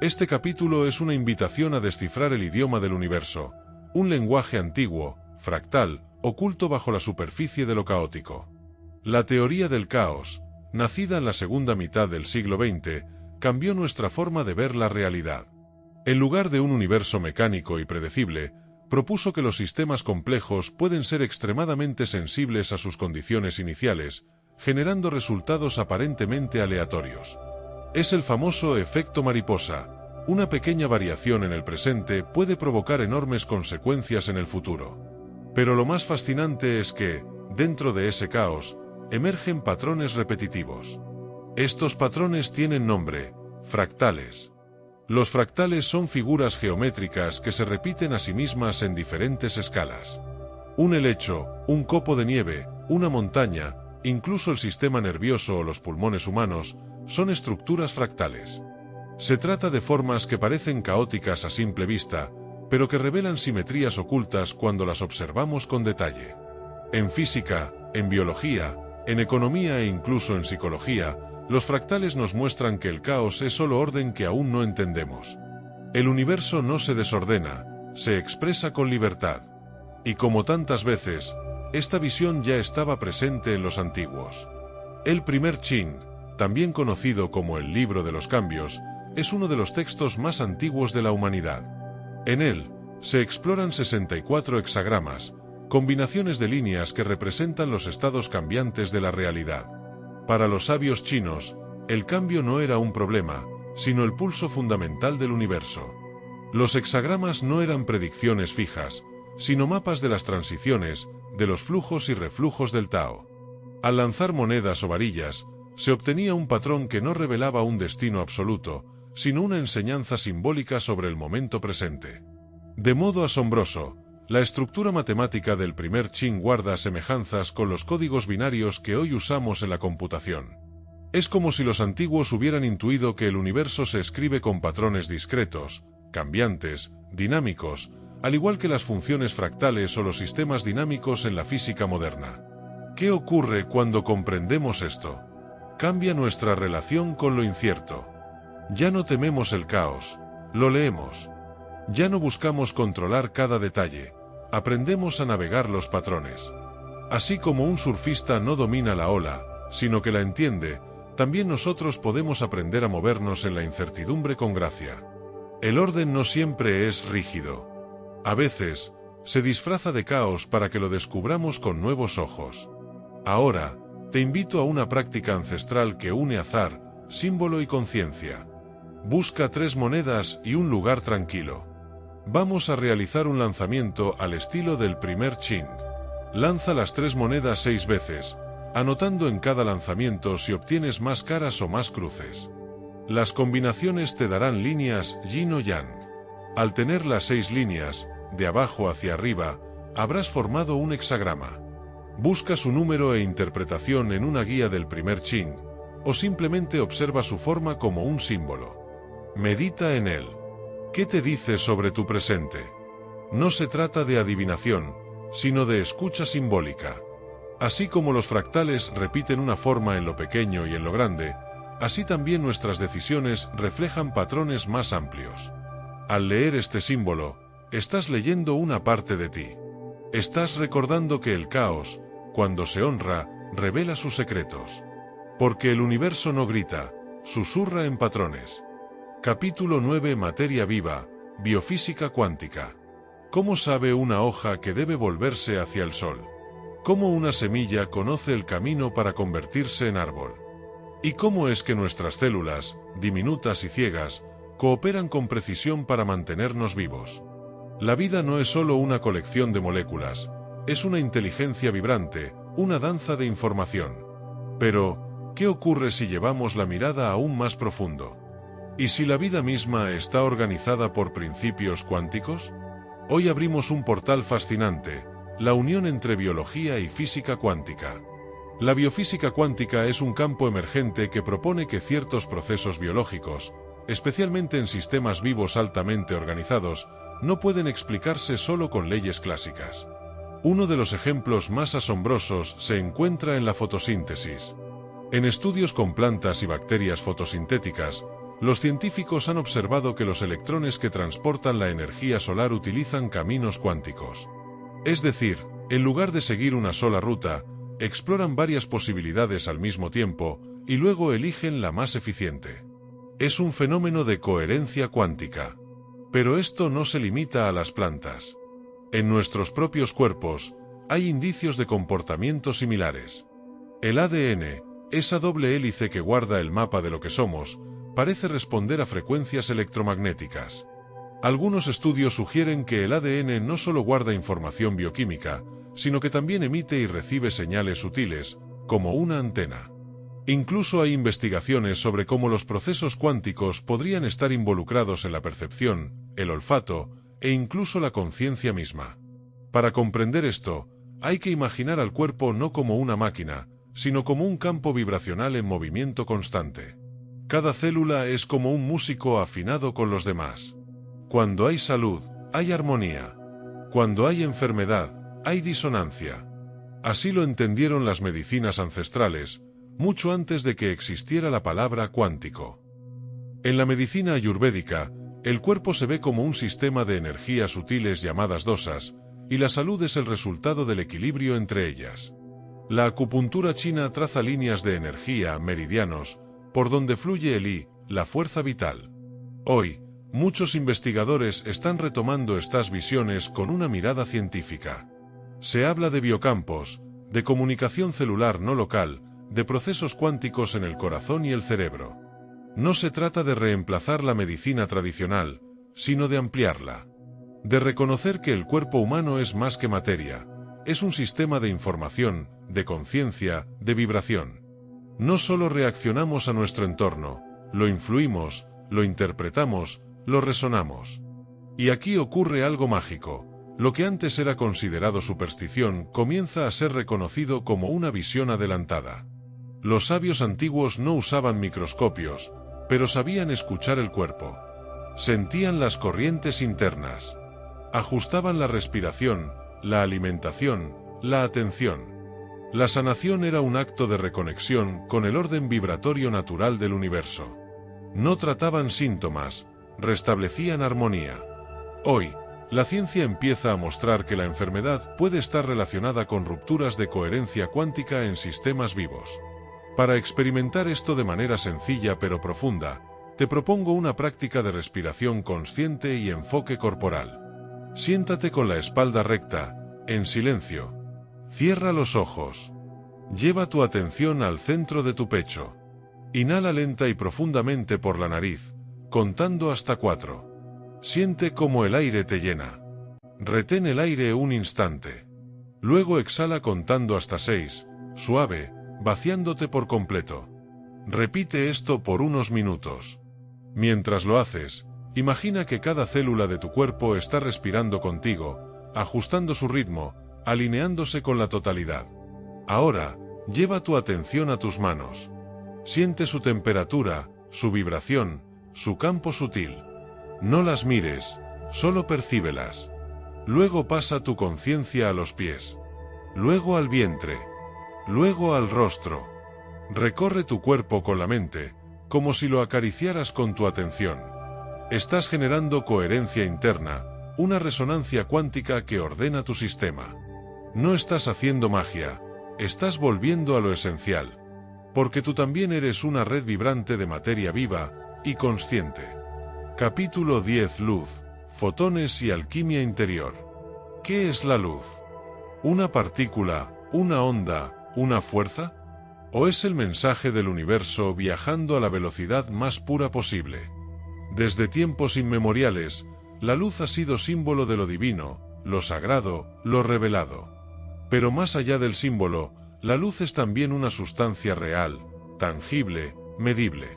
Este capítulo es una invitación a descifrar el idioma del universo, un lenguaje antiguo, fractal, oculto bajo la superficie de lo caótico. La teoría del caos, nacida en la segunda mitad del siglo XX, cambió nuestra forma de ver la realidad. En lugar de un universo mecánico y predecible, propuso que los sistemas complejos pueden ser extremadamente sensibles a sus condiciones iniciales, generando resultados aparentemente aleatorios. Es el famoso efecto mariposa. Una pequeña variación en el presente puede provocar enormes consecuencias en el futuro. Pero lo más fascinante es que, dentro de ese caos, emergen patrones repetitivos. Estos patrones tienen nombre: fractales. Los fractales son figuras geométricas que se repiten a sí mismas en diferentes escalas. Un helecho, un copo de nieve, una montaña, incluso el sistema nervioso o los pulmones humanos, son estructuras fractales. Se trata de formas que parecen caóticas a simple vista, pero que revelan simetrías ocultas cuando las observamos con detalle. En física, en biología, en economía e incluso en psicología, los fractales nos muestran que el caos es solo orden que aún no entendemos. El universo no se desordena, se expresa con libertad. Y como tantas veces, esta visión ya estaba presente en los antiguos. El primer Qing, también conocido como el Libro de los Cambios, es uno de los textos más antiguos de la humanidad. En él, se exploran 64 hexagramas, combinaciones de líneas que representan los estados cambiantes de la realidad. Para los sabios chinos, el cambio no era un problema, sino el pulso fundamental del universo. Los hexagramas no eran predicciones fijas, sino mapas de las transiciones, de los flujos y reflujos del Tao. Al lanzar monedas o varillas, se obtenía un patrón que no revelaba un destino absoluto, sino una enseñanza simbólica sobre el momento presente. De modo asombroso, la estructura matemática del primer Qing guarda semejanzas con los códigos binarios que hoy usamos en la computación. Es como si los antiguos hubieran intuido que el universo se escribe con patrones discretos, cambiantes, dinámicos, al igual que las funciones fractales o los sistemas dinámicos en la física moderna. ¿Qué ocurre cuando comprendemos esto? Cambia nuestra relación con lo incierto. Ya no tememos el caos, lo leemos. Ya no buscamos controlar cada detalle, aprendemos a navegar los patrones. Así como un surfista no domina la ola, sino que la entiende, también nosotros podemos aprender a movernos en la incertidumbre con gracia. El orden no siempre es rígido. A veces, se disfraza de caos para que lo descubramos con nuevos ojos. Ahora, te invito a una práctica ancestral que une azar, símbolo y conciencia. Busca 3 monedas y un lugar tranquilo. Vamos a realizar un lanzamiento al estilo del primer Qing. Lanza las 3 monedas 6 veces, anotando en cada lanzamiento si obtienes más caras o más cruces. Las combinaciones te darán líneas yin o yang. Al tener las 6 líneas, de abajo hacia arriba, habrás formado un hexagrama. Busca su número e interpretación en una guía del primer Qing, o simplemente observa su forma como un símbolo. Medita en él. ¿Qué te dice sobre tu presente? No se trata de adivinación, sino de escucha simbólica. Así como los fractales repiten una forma en lo pequeño y en lo grande, así también nuestras decisiones reflejan patrones más amplios. Al leer este símbolo, estás leyendo una parte de ti. Estás recordando que el caos, cuando se honra, revela sus secretos. Porque el universo no grita, susurra en patrones. Capítulo 9. Materia viva, biofísica cuántica. ¿Cómo sabe una hoja que debe volverse hacia el sol? ¿Cómo una semilla conoce el camino para convertirse en árbol? ¿Y cómo es que nuestras células, diminutas y ciegas, cooperan con precisión para mantenernos vivos? La vida no es solo una colección de moléculas, es una inteligencia vibrante, una danza de información. Pero, ¿qué ocurre si llevamos la mirada aún más profundo? ¿Y si la vida misma está organizada por principios cuánticos? Hoy abrimos un portal fascinante, la unión entre biología y física cuántica. La biofísica cuántica es un campo emergente que propone que ciertos procesos biológicos, especialmente en sistemas vivos altamente organizados, no pueden explicarse solo con leyes clásicas. Uno de los ejemplos más asombrosos se encuentra en la fotosíntesis. En estudios con plantas y bacterias fotosintéticas, los científicos han observado que los electrones que transportan la energía solar utilizan caminos cuánticos. Es decir, en lugar de seguir una sola ruta, exploran varias posibilidades al mismo tiempo y luego eligen la más eficiente. Es un fenómeno de coherencia cuántica. Pero esto no se limita a las plantas. En nuestros propios cuerpos, hay indicios de comportamientos similares. El ADN, esa doble hélice que guarda el mapa de lo que somos, parece responder a frecuencias electromagnéticas. Algunos estudios sugieren que el ADN no solo guarda información bioquímica, sino que también emite y recibe señales sutiles, como una antena. Incluso hay investigaciones sobre cómo los procesos cuánticos podrían estar involucrados en la percepción, el olfato, e incluso la conciencia misma. Para comprender esto, hay que imaginar al cuerpo no como una máquina, sino como un campo vibracional en movimiento constante. Cada célula es como un músico afinado con los demás. Cuando hay salud, hay armonía. Cuando hay enfermedad, hay disonancia. Así lo entendieron las medicinas ancestrales, mucho antes de que existiera la palabra cuántico. En la medicina ayurvédica, el cuerpo se ve como un sistema de energías sutiles llamadas dosas, y la salud es el resultado del equilibrio entre ellas. La acupuntura china traza líneas de energía, meridianos, por donde fluye el I, la fuerza vital. Hoy, muchos investigadores están retomando estas visiones con una mirada científica. Se habla de biocampos, de comunicación celular no local, de procesos cuánticos en el corazón y el cerebro. No se trata de reemplazar la medicina tradicional, sino de ampliarla. De reconocer que el cuerpo humano es más que materia, es un sistema de información, de conciencia, de vibración. No solo reaccionamos a nuestro entorno, lo influimos, lo interpretamos, lo resonamos. Y aquí ocurre algo mágico. Lo que antes era considerado superstición comienza a ser reconocido como una visión adelantada. Los sabios antiguos no usaban microscopios, pero sabían escuchar el cuerpo. Sentían las corrientes internas. Ajustaban la respiración, la alimentación, la atención. La sanación era un acto de reconexión con el orden vibratorio natural del universo. No trataban síntomas, restablecían armonía. Hoy, la ciencia empieza a mostrar que la enfermedad puede estar relacionada con rupturas de coherencia cuántica en sistemas vivos. Para experimentar esto de manera sencilla pero profunda, te propongo una práctica de respiración consciente y enfoque corporal. Siéntate con la espalda recta, en silencio. Cierra los ojos. Lleva tu atención al centro de tu pecho. Inhala lenta y profundamente por la nariz, contando hasta 4. Siente cómo el aire te llena. Retén el aire un instante. Luego exhala contando hasta 6, suave, vaciándote por completo. Repite esto por unos minutos. Mientras lo haces, imagina que cada célula de tu cuerpo está respirando contigo, ajustando su ritmo, alineándose con la totalidad. Ahora, lleva tu atención a tus manos. Siente su temperatura, su vibración, su campo sutil. No las mires, solo percíbelas. Luego pasa tu conciencia a los pies. Luego al vientre. Luego al rostro. Recorre tu cuerpo con la mente, como si lo acariciaras con tu atención. Estás generando coherencia interna, una resonancia cuántica que ordena tu sistema. No estás haciendo magia, estás volviendo a lo esencial. Porque tú también eres una red vibrante de materia viva y consciente. Capítulo 10. Luz, fotones y alquimia interior. ¿Qué es la luz? ¿Una partícula, una onda, una fuerza? ¿O es el mensaje del universo viajando a la velocidad más pura posible? Desde tiempos inmemoriales, la luz ha sido símbolo de lo divino, lo sagrado, lo revelado. Pero más allá del símbolo, la luz es también una sustancia real, tangible, medible.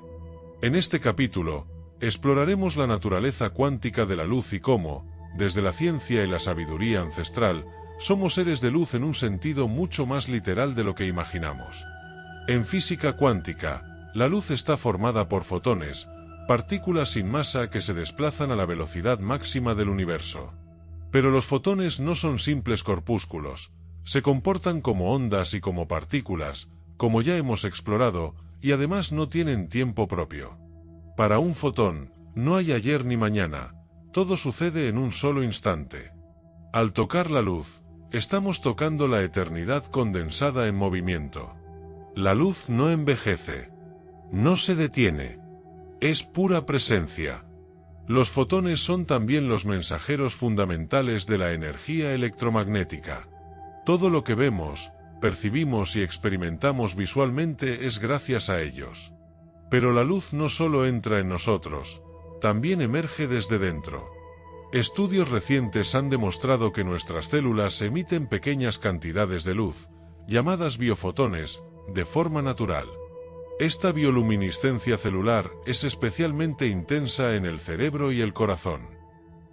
En este capítulo, exploraremos la naturaleza cuántica de la luz y cómo, desde la ciencia y la sabiduría ancestral, somos seres de luz en un sentido mucho más literal de lo que imaginamos. En física cuántica, la luz está formada por fotones, partículas sin masa que se desplazan a la velocidad máxima del universo. Pero los fotones no son simples corpúsculos, se comportan como ondas y como partículas, como ya hemos explorado, y además no tienen tiempo propio. Para un fotón, no hay ayer ni mañana, todo sucede en un solo instante. Al tocar la luz, estamos tocando la eternidad condensada en movimiento. La luz no envejece, no se detiene, es pura presencia. Los fotones son también los mensajeros fundamentales de la energía electromagnética. Todo lo que vemos, percibimos y experimentamos visualmente es gracias a ellos. Pero la luz no solo entra en nosotros, también emerge desde dentro. Estudios recientes han demostrado que nuestras células emiten pequeñas cantidades de luz, llamadas biofotones, de forma natural. Esta bioluminiscencia celular es especialmente intensa en el cerebro y el corazón.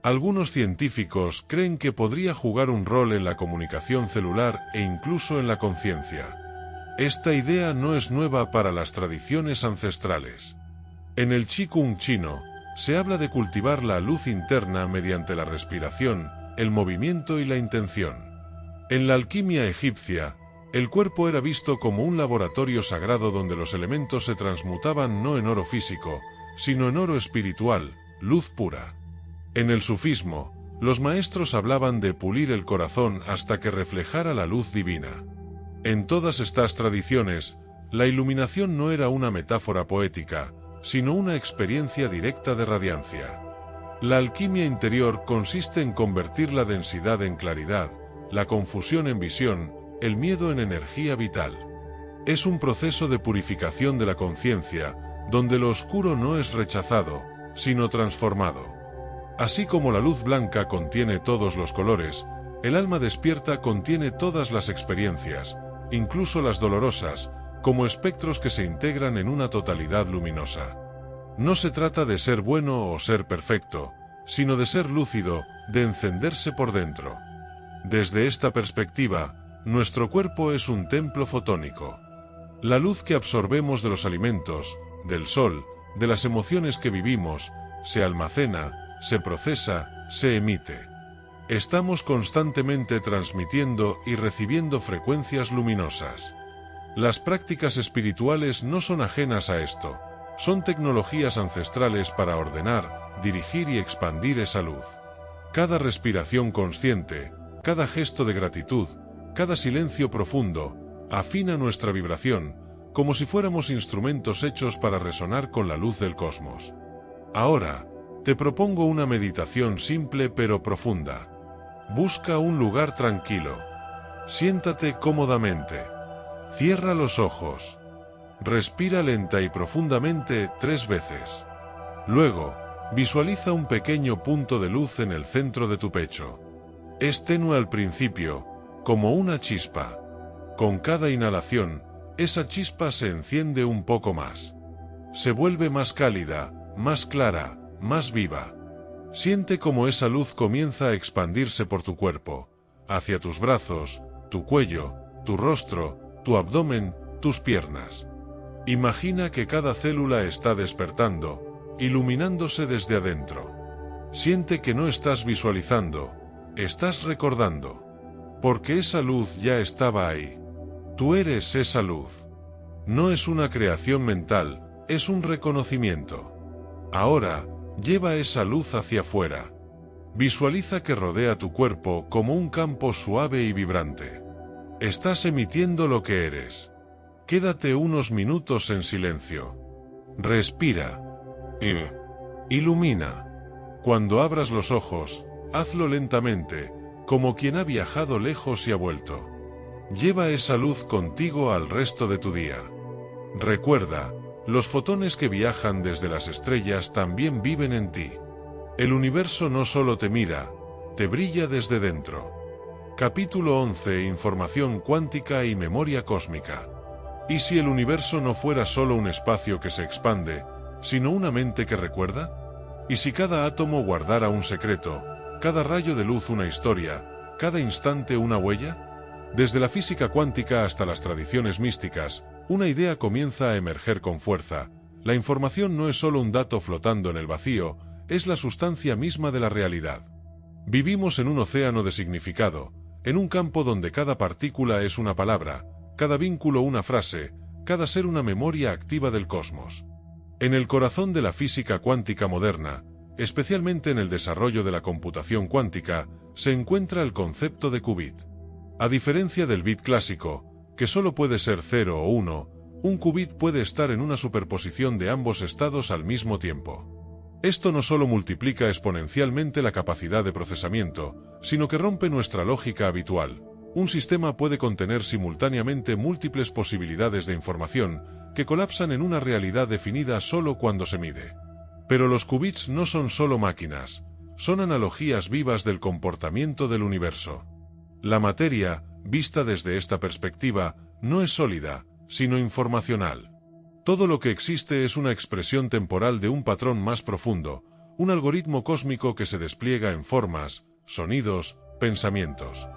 Algunos científicos creen que podría jugar un rol en la comunicación celular e incluso en la conciencia. Esta idea no es nueva para las tradiciones ancestrales. En el Qigong chino, se habla de cultivar la luz interna mediante la respiración, el movimiento y la intención. En la alquimia egipcia, el cuerpo era visto como un laboratorio sagrado donde los elementos se transmutaban no en oro físico, sino en oro espiritual, luz pura. En el sufismo, los maestros hablaban de pulir el corazón hasta que reflejara la luz divina. En todas estas tradiciones, la iluminación no era una metáfora poética, sino una experiencia directa de radiancia. La alquimia interior consiste en convertir la densidad en claridad, la confusión en visión, el miedo en energía vital. Es un proceso de purificación de la conciencia, donde lo oscuro no es rechazado, sino transformado. Así como la luz blanca contiene todos los colores, el alma despierta contiene todas las experiencias, incluso las dolorosas, como espectros que se integran en una totalidad luminosa. No se trata de ser bueno o ser perfecto, sino de ser lúcido, de encenderse por dentro. Desde esta perspectiva, nuestro cuerpo es un templo fotónico. La luz que absorbemos de los alimentos, del sol, de las emociones que vivimos, se almacena, se procesa, se emite. Estamos constantemente transmitiendo y recibiendo frecuencias luminosas. Las prácticas espirituales no son ajenas a esto, son tecnologías ancestrales para ordenar, dirigir y expandir esa luz. Cada respiración consciente, cada gesto de gratitud, cada silencio profundo, afina nuestra vibración, como si fuéramos instrumentos hechos para resonar con la luz del cosmos. Ahora, te propongo una meditación simple pero profunda. Busca un lugar tranquilo. Siéntate cómodamente. Cierra los ojos. Respira lenta y profundamente 3 veces. Luego, visualiza un pequeño punto de luz en el centro de tu pecho. Es tenue al principio, como una chispa. Con cada inhalación, esa chispa se enciende un poco más. Se vuelve más cálida, más clara, más viva. Siente cómo esa luz comienza a expandirse por tu cuerpo, hacia tus brazos, tu cuello, tu rostro, tu abdomen, tus piernas. Imagina que cada célula está despertando, iluminándose desde adentro. Siente que no estás visualizando, Estás recordando. Porque esa luz ya estaba ahí. Tú eres esa luz. No es una creación mental, es un reconocimiento. Ahora, lleva esa luz hacia afuera. Visualiza que rodea tu cuerpo como un campo suave y vibrante. Estás emitiendo lo que eres. Quédate unos minutos en silencio. Respira. Ilumina. Cuando abras los ojos, hazlo lentamente, como quien ha viajado lejos y ha vuelto. Lleva esa luz contigo al resto de tu día. Recuerda, los fotones que viajan desde las estrellas también viven en ti. El universo no solo te mira, te brilla desde dentro. Capítulo 11. Información cuántica y memoria cósmica. ¿Y si el universo no fuera solo un espacio que se expande, sino una mente que recuerda? ¿Y si cada átomo guardara un secreto, cada rayo de luz una historia, cada instante una huella? Desde la física cuántica hasta las tradiciones místicas, una idea comienza a emerger con fuerza. La información no es solo un dato flotando en el vacío, es la sustancia misma de la realidad. Vivimos en un océano de significado, en un campo donde cada partícula es una palabra, cada vínculo una frase, cada ser una memoria activa del cosmos. En el corazón de la física cuántica moderna, especialmente en el desarrollo de la computación cuántica, se encuentra el concepto de qubit. A diferencia del bit clásico, que solo puede ser 0 o 1, un qubit puede estar en una superposición de ambos estados al mismo tiempo. Esto no solo multiplica exponencialmente la capacidad de procesamiento, sino que rompe nuestra lógica habitual. Un sistema puede contener simultáneamente múltiples posibilidades de información que colapsan en una realidad definida solo cuando se mide. Pero los qubits no son solo máquinas, son analogías vivas del comportamiento del universo. La materia, vista desde esta perspectiva, no es sólida, sino informacional. Todo lo que existe es una expresión temporal de un patrón más profundo, un algoritmo cósmico que se despliega en formas, sonidos, pensamientos.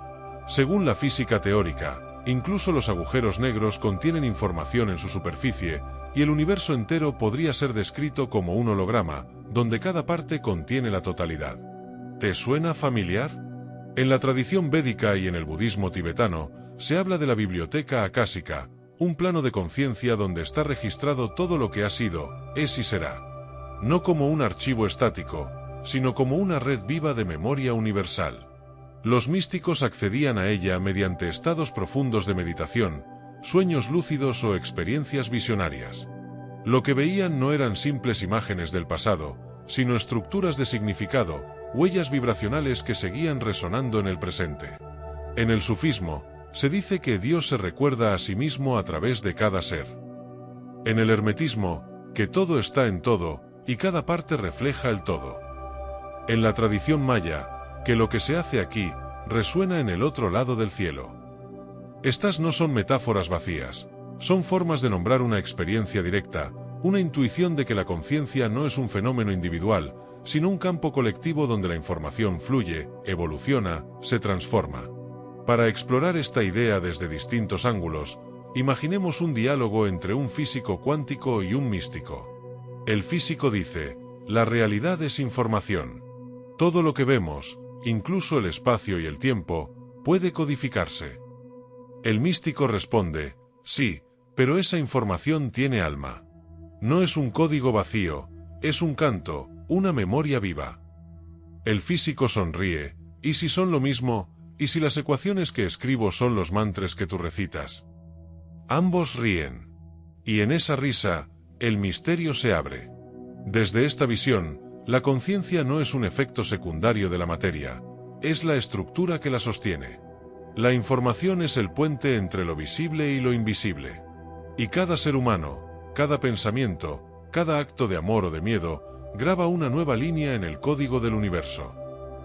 Según la física teórica, incluso los agujeros negros contienen información en su superficie, y el universo entero podría ser descrito como un holograma, donde cada parte contiene la totalidad. ¿Te suena familiar? En la tradición védica y en el budismo tibetano, se habla de la biblioteca acásica, un plano de conciencia donde está registrado todo lo que ha sido, es y será. No como un archivo estático, sino como una red viva de memoria universal. Los místicos accedían a ella mediante estados profundos de meditación, sueños lúcidos o experiencias visionarias. Lo que veían no eran simples imágenes del pasado, sino estructuras de significado, huellas vibracionales que seguían resonando en el presente. En el sufismo, se dice que Dios se recuerda a sí mismo a través de cada ser. En el hermetismo, que todo está en todo, y cada parte refleja el todo. En la tradición maya, que lo que se hace aquí, resuena en el otro lado del cielo. Estas no son metáforas vacías, son formas de nombrar una experiencia directa, una intuición de que la conciencia no es un fenómeno individual, sino un campo colectivo donde la información fluye, evoluciona, se transforma. Para explorar esta idea desde distintos ángulos, imaginemos un diálogo entre un físico cuántico y un místico. El físico dice, la realidad es información. Todo lo que vemos, incluso el espacio y el tiempo, puede codificarse. El místico responde, sí, pero esa información tiene alma. No es un código vacío, es un canto, una memoria viva. El físico sonríe, ¿y si son lo mismo? ¿Y si las ecuaciones que escribo son los mantras que tú recitas? Ambos ríen. Y en esa risa, el misterio se abre. Desde esta visión, la conciencia no es un efecto secundario de la materia, es la estructura que la sostiene. La información es el puente entre lo visible y lo invisible. Y cada ser humano, cada pensamiento, cada acto de amor o de miedo, graba una nueva línea en el código del universo.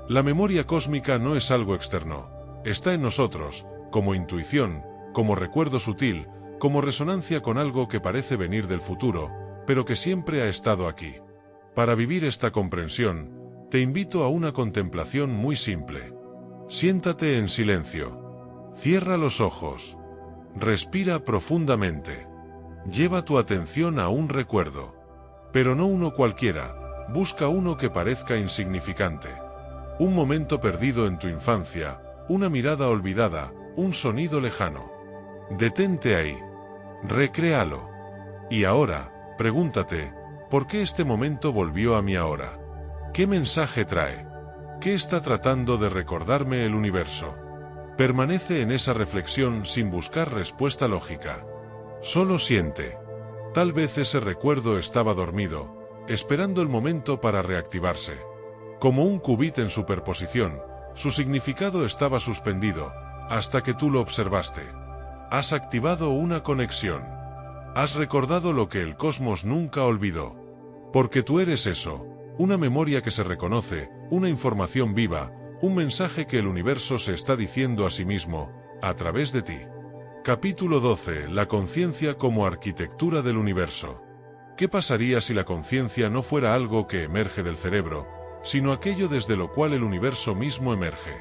La memoria cósmica no es algo externo, está en nosotros, como intuición, como recuerdo sutil, como resonancia con algo que parece venir del futuro, pero que siempre ha estado aquí. Para vivir esta comprensión, te invito a una contemplación muy simple. Siéntate en silencio. Cierra los ojos. Respira profundamente. Lleva tu atención a un recuerdo. Pero no uno cualquiera, busca uno que parezca insignificante. Un momento perdido en tu infancia, una mirada olvidada, un sonido lejano. Detente ahí. Recréalo. Y ahora, pregúntate, ¿por qué este momento volvió a mí ahora? ¿Qué mensaje trae? ¿Qué está tratando de recordarme el universo? Permanece en esa reflexión sin buscar respuesta lógica. Solo siente. Tal vez ese recuerdo estaba dormido, esperando el momento para reactivarse. Como un qubit en superposición, su significado estaba suspendido, hasta que tú lo observaste. Has activado una conexión. Has recordado lo que el cosmos nunca olvidó. Porque tú eres eso, una memoria que se reconoce, una información viva, un mensaje que el universo se está diciendo a sí mismo, a través de ti. Capítulo 12. La conciencia como arquitectura del universo. ¿Qué pasaría si la conciencia no fuera algo que emerge del cerebro, sino aquello desde lo cual el universo mismo emerge?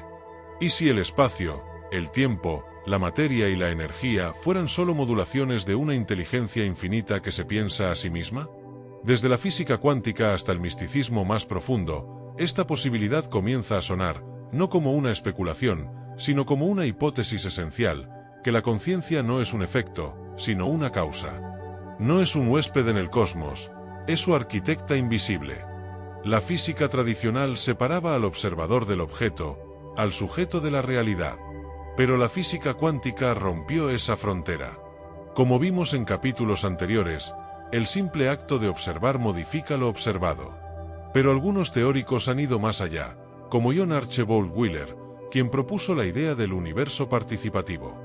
¿Y si el espacio, el tiempo, la materia y la energía fueran solo modulaciones de una inteligencia infinita que se piensa a sí misma? Desde la física cuántica hasta el misticismo más profundo, esta posibilidad comienza a sonar, no como una especulación, sino como una hipótesis esencial, que la conciencia no es un efecto, sino una causa. No es un huésped en el cosmos, es su arquitecta invisible. La física tradicional separaba al observador del objeto, al sujeto de la realidad. Pero la física cuántica rompió esa frontera. Como vimos en capítulos anteriores, el simple acto de observar modifica lo observado. Pero algunos teóricos han ido más allá, como John Archibald Wheeler, quien propuso la idea del universo participativo.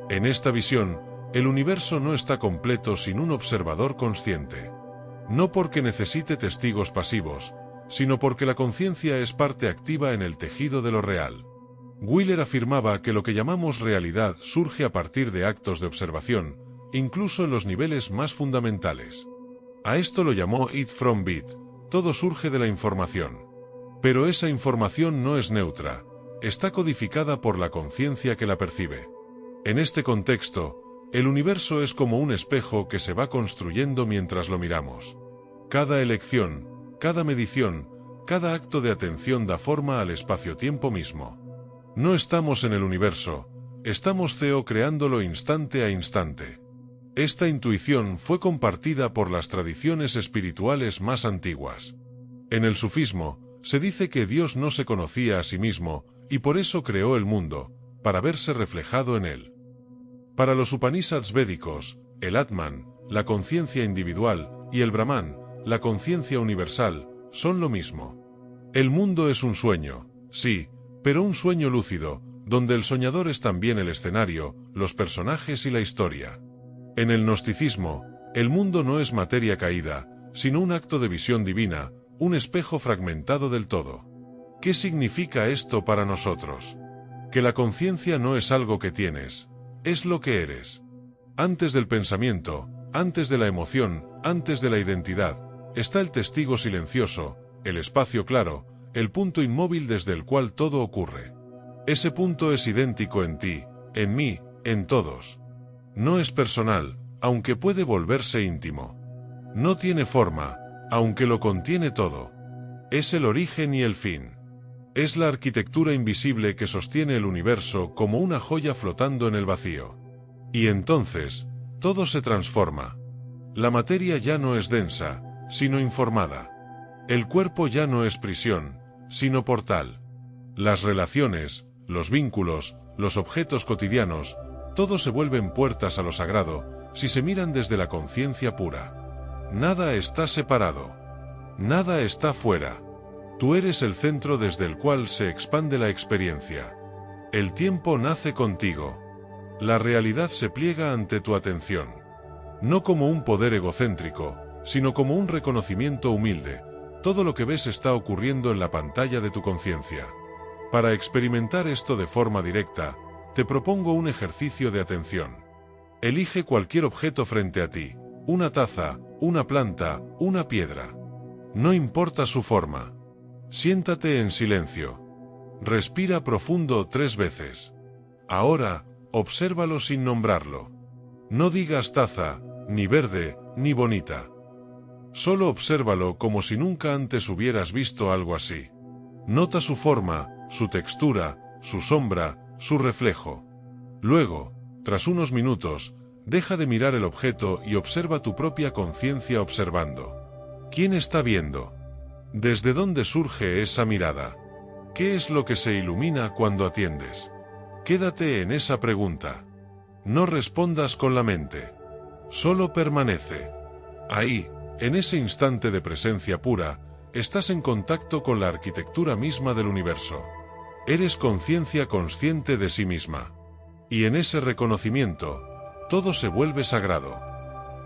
En esta visión, el universo no está completo sin un observador consciente. No porque necesite testigos pasivos, sino porque la conciencia es parte activa en el tejido de lo real. Wheeler afirmaba que lo que llamamos realidad surge a partir de actos de observación, incluso en los niveles más fundamentales. A esto lo llamó it from bit, todo surge de la información. Pero esa información no es neutra, está codificada por la conciencia que la percibe. En este contexto, el universo es como un espejo que se va construyendo mientras lo miramos. Cada elección, cada medición, cada acto de atención da forma al espacio-tiempo mismo. No estamos en el universo, estamos creándolo instante a instante. Esta intuición fue compartida por las tradiciones espirituales más antiguas. En el sufismo, se dice que Dios no se conocía a sí mismo, y por eso creó el mundo, para verse reflejado en él. Para los Upanishads védicos, el Atman, la conciencia individual, y el Brahman, la conciencia universal, son lo mismo. El mundo es un sueño, sí, pero un sueño lúcido, donde el soñador es también el escenario, los personajes y la historia. En el gnosticismo, el mundo no es materia caída, sino un acto de visión divina, un espejo fragmentado del todo. ¿Qué significa esto para nosotros? Que la conciencia no es algo que tienes, es lo que eres. Antes del pensamiento, antes de la emoción, antes de la identidad, está el testigo silencioso, el espacio claro, el punto inmóvil desde el cual todo ocurre. Ese punto es idéntico en ti, en mí, en todos. No es personal, aunque puede volverse íntimo. No tiene forma, aunque lo contiene todo. Es el origen y el fin. Es la arquitectura invisible que sostiene el universo como una joya flotando en el vacío. Y entonces, todo se transforma. La materia ya no es densa, sino informada. El cuerpo ya no es prisión, sino portal. Las relaciones, los vínculos, los objetos cotidianos, todo se vuelven puertas a lo sagrado, si se miran desde la conciencia pura. Nada está separado. Nada está fuera. Tú eres el centro desde el cual se expande la experiencia. El tiempo nace contigo. La realidad se pliega ante tu atención. No como un poder egocéntrico, sino como un reconocimiento humilde. Todo lo que ves está ocurriendo en la pantalla de tu conciencia. Para experimentar esto de forma directa, te propongo un ejercicio de atención. Elige cualquier objeto frente a ti, una taza, una planta, una piedra. No importa su forma. Siéntate en silencio. Respira profundo 3 veces. Ahora, obsérvalo sin nombrarlo. No digas taza, ni verde, ni bonita. Solo obsérvalo como si nunca antes hubieras visto algo así. Nota su forma, su textura, su sombra, su reflejo. Luego, tras unos minutos, deja de mirar el objeto y observa tu propia conciencia observando. ¿Quién está viendo? ¿Desde dónde surge esa mirada? ¿Qué es lo que se ilumina cuando atiendes? Quédate en esa pregunta. No respondas con la mente. Solo permanece. Ahí, en ese instante de presencia pura, estás en contacto con la arquitectura misma del universo. Eres conciencia consciente de sí misma. Y en ese reconocimiento, todo se vuelve sagrado.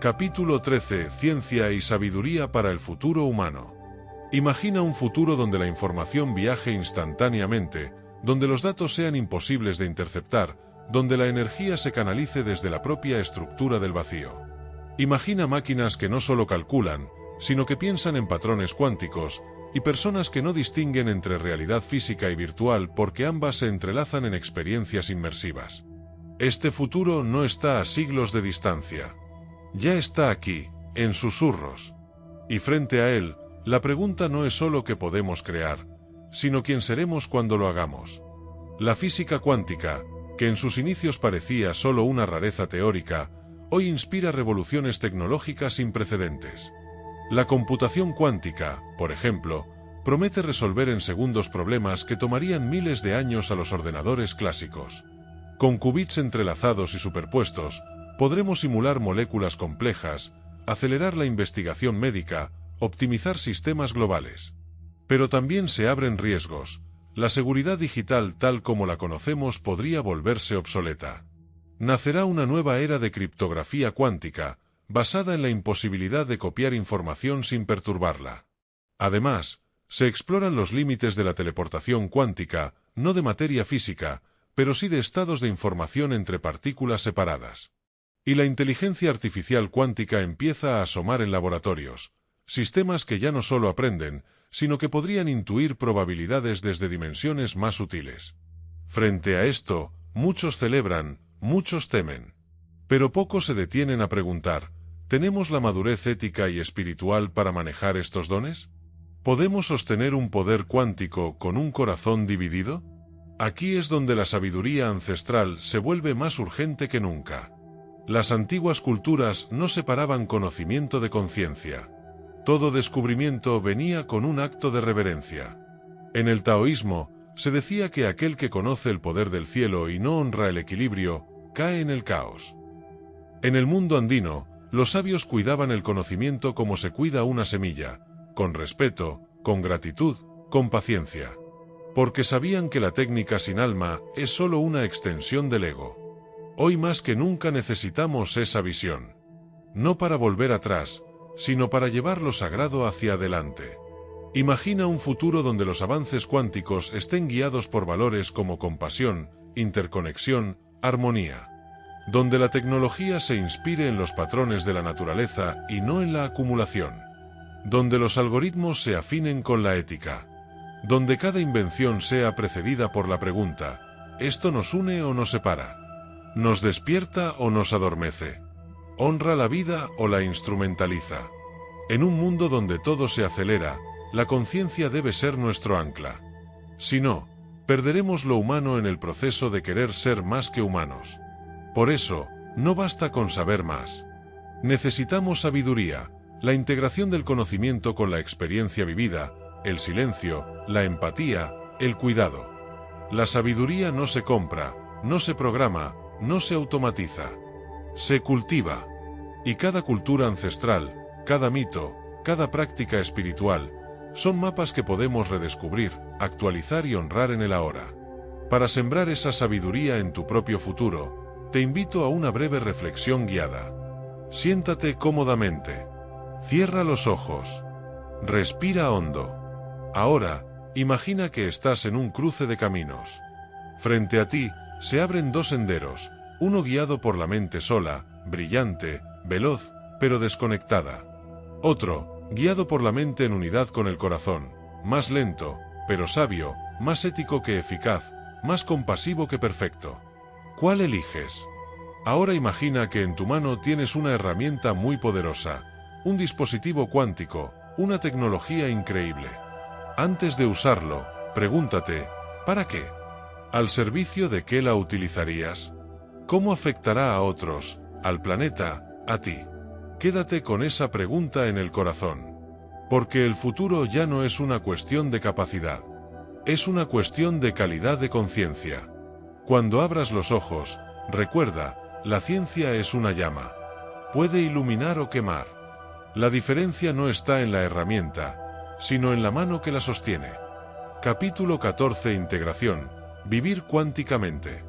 Capítulo 13. Ciencia y sabiduría para el futuro humano. Imagina un futuro donde la información viaje instantáneamente, donde los datos sean imposibles de interceptar, donde la energía se canalice desde la propia estructura del vacío. Imagina máquinas que no solo calculan, sino que piensan en patrones cuánticos, y personas que no distinguen entre realidad física y virtual porque ambas se entrelazan en experiencias inmersivas. Este futuro no está a siglos de distancia. Ya está aquí, en susurros. Y frente a él, la pregunta no es solo qué podemos crear, sino quién seremos cuando lo hagamos. La física cuántica, que en sus inicios parecía solo una rareza teórica, hoy inspira revoluciones tecnológicas sin precedentes. La computación cuántica, por ejemplo, promete resolver en segundos problemas que tomarían miles de años a los ordenadores clásicos. Con qubits entrelazados y superpuestos, podremos simular moléculas complejas, acelerar la investigación médica, optimizar sistemas globales. Pero también se abren riesgos. La seguridad digital tal como la conocemos podría volverse obsoleta. Nacerá una nueva era de criptografía cuántica, basada en la imposibilidad de copiar información sin perturbarla. Además, se exploran los límites de la teleportación cuántica, no de materia física, pero sí de estados de información entre partículas separadas. Y la inteligencia artificial cuántica empieza a asomar en laboratorios, sistemas que ya no solo aprenden, sino que podrían intuir probabilidades desde dimensiones más sutiles. Frente a esto, muchos celebran, muchos temen. Pero pocos se detienen a preguntar, ¿tenemos la madurez ética y espiritual para manejar estos dones? ¿Podemos sostener un poder cuántico con un corazón dividido? Aquí es donde la sabiduría ancestral se vuelve más urgente que nunca. Las antiguas culturas no separaban conocimiento de conciencia. Todo descubrimiento venía con un acto de reverencia. En el taoísmo, se decía que aquel que conoce el poder del cielo y no honra el equilibrio, cae en el caos. En el mundo andino, los sabios cuidaban el conocimiento como se cuida una semilla, con respeto, con gratitud, con paciencia. Porque sabían que la técnica sin alma es solo una extensión del ego. Hoy más que nunca necesitamos esa visión. No para volver atrás, sino para llevar lo sagrado hacia adelante. Imagina un futuro donde los avances cuánticos estén guiados por valores como compasión, interconexión, armonía. Donde la tecnología se inspire en los patrones de la naturaleza y no en la acumulación. Donde los algoritmos se afinen con la ética. Donde cada invención sea precedida por la pregunta, ¿esto nos une o nos separa? ¿Nos despierta o nos adormece? ¿Honra la vida o la instrumentaliza? En un mundo donde todo se acelera, la conciencia debe ser nuestro ancla. Si no, perderemos lo humano en el proceso de querer ser más que humanos. Por eso, no basta con saber más. Necesitamos sabiduría, la integración del conocimiento con la experiencia vivida, el silencio, la empatía, el cuidado. La sabiduría no se compra, no se programa, no se automatiza. Se cultiva. Y cada cultura ancestral, cada mito, cada práctica espiritual, son mapas que podemos redescubrir, actualizar y honrar en el ahora. Para sembrar esa sabiduría en tu propio futuro, te invito a una breve reflexión guiada. Siéntate cómodamente. Cierra los ojos. Respira hondo. Ahora, imagina que estás en un cruce de caminos. Frente a ti, se abren dos senderos, uno guiado por la mente sola, brillante, veloz, pero desconectada. Otro, guiado por la mente en unidad con el corazón, más lento, pero sabio, más ético que eficaz, más compasivo que perfecto. ¿Cuál eliges? Ahora imagina que en tu mano tienes una herramienta muy poderosa, un dispositivo cuántico, una tecnología increíble. Antes de usarlo, Pregúntate, ¿para qué? ¿Al servicio de qué la utilizarías? ¿Cómo afectará a otros, al planeta, a ti? Quédate con esa pregunta en el corazón. Porque el futuro ya no es una cuestión de capacidad. Es una cuestión de calidad de conciencia. Cuando abras los ojos, recuerda, la ciencia es una llama. Puede iluminar o quemar. La diferencia no está en la herramienta, sino en la mano que la sostiene. Capítulo 14. Integración. Vivir cuánticamente.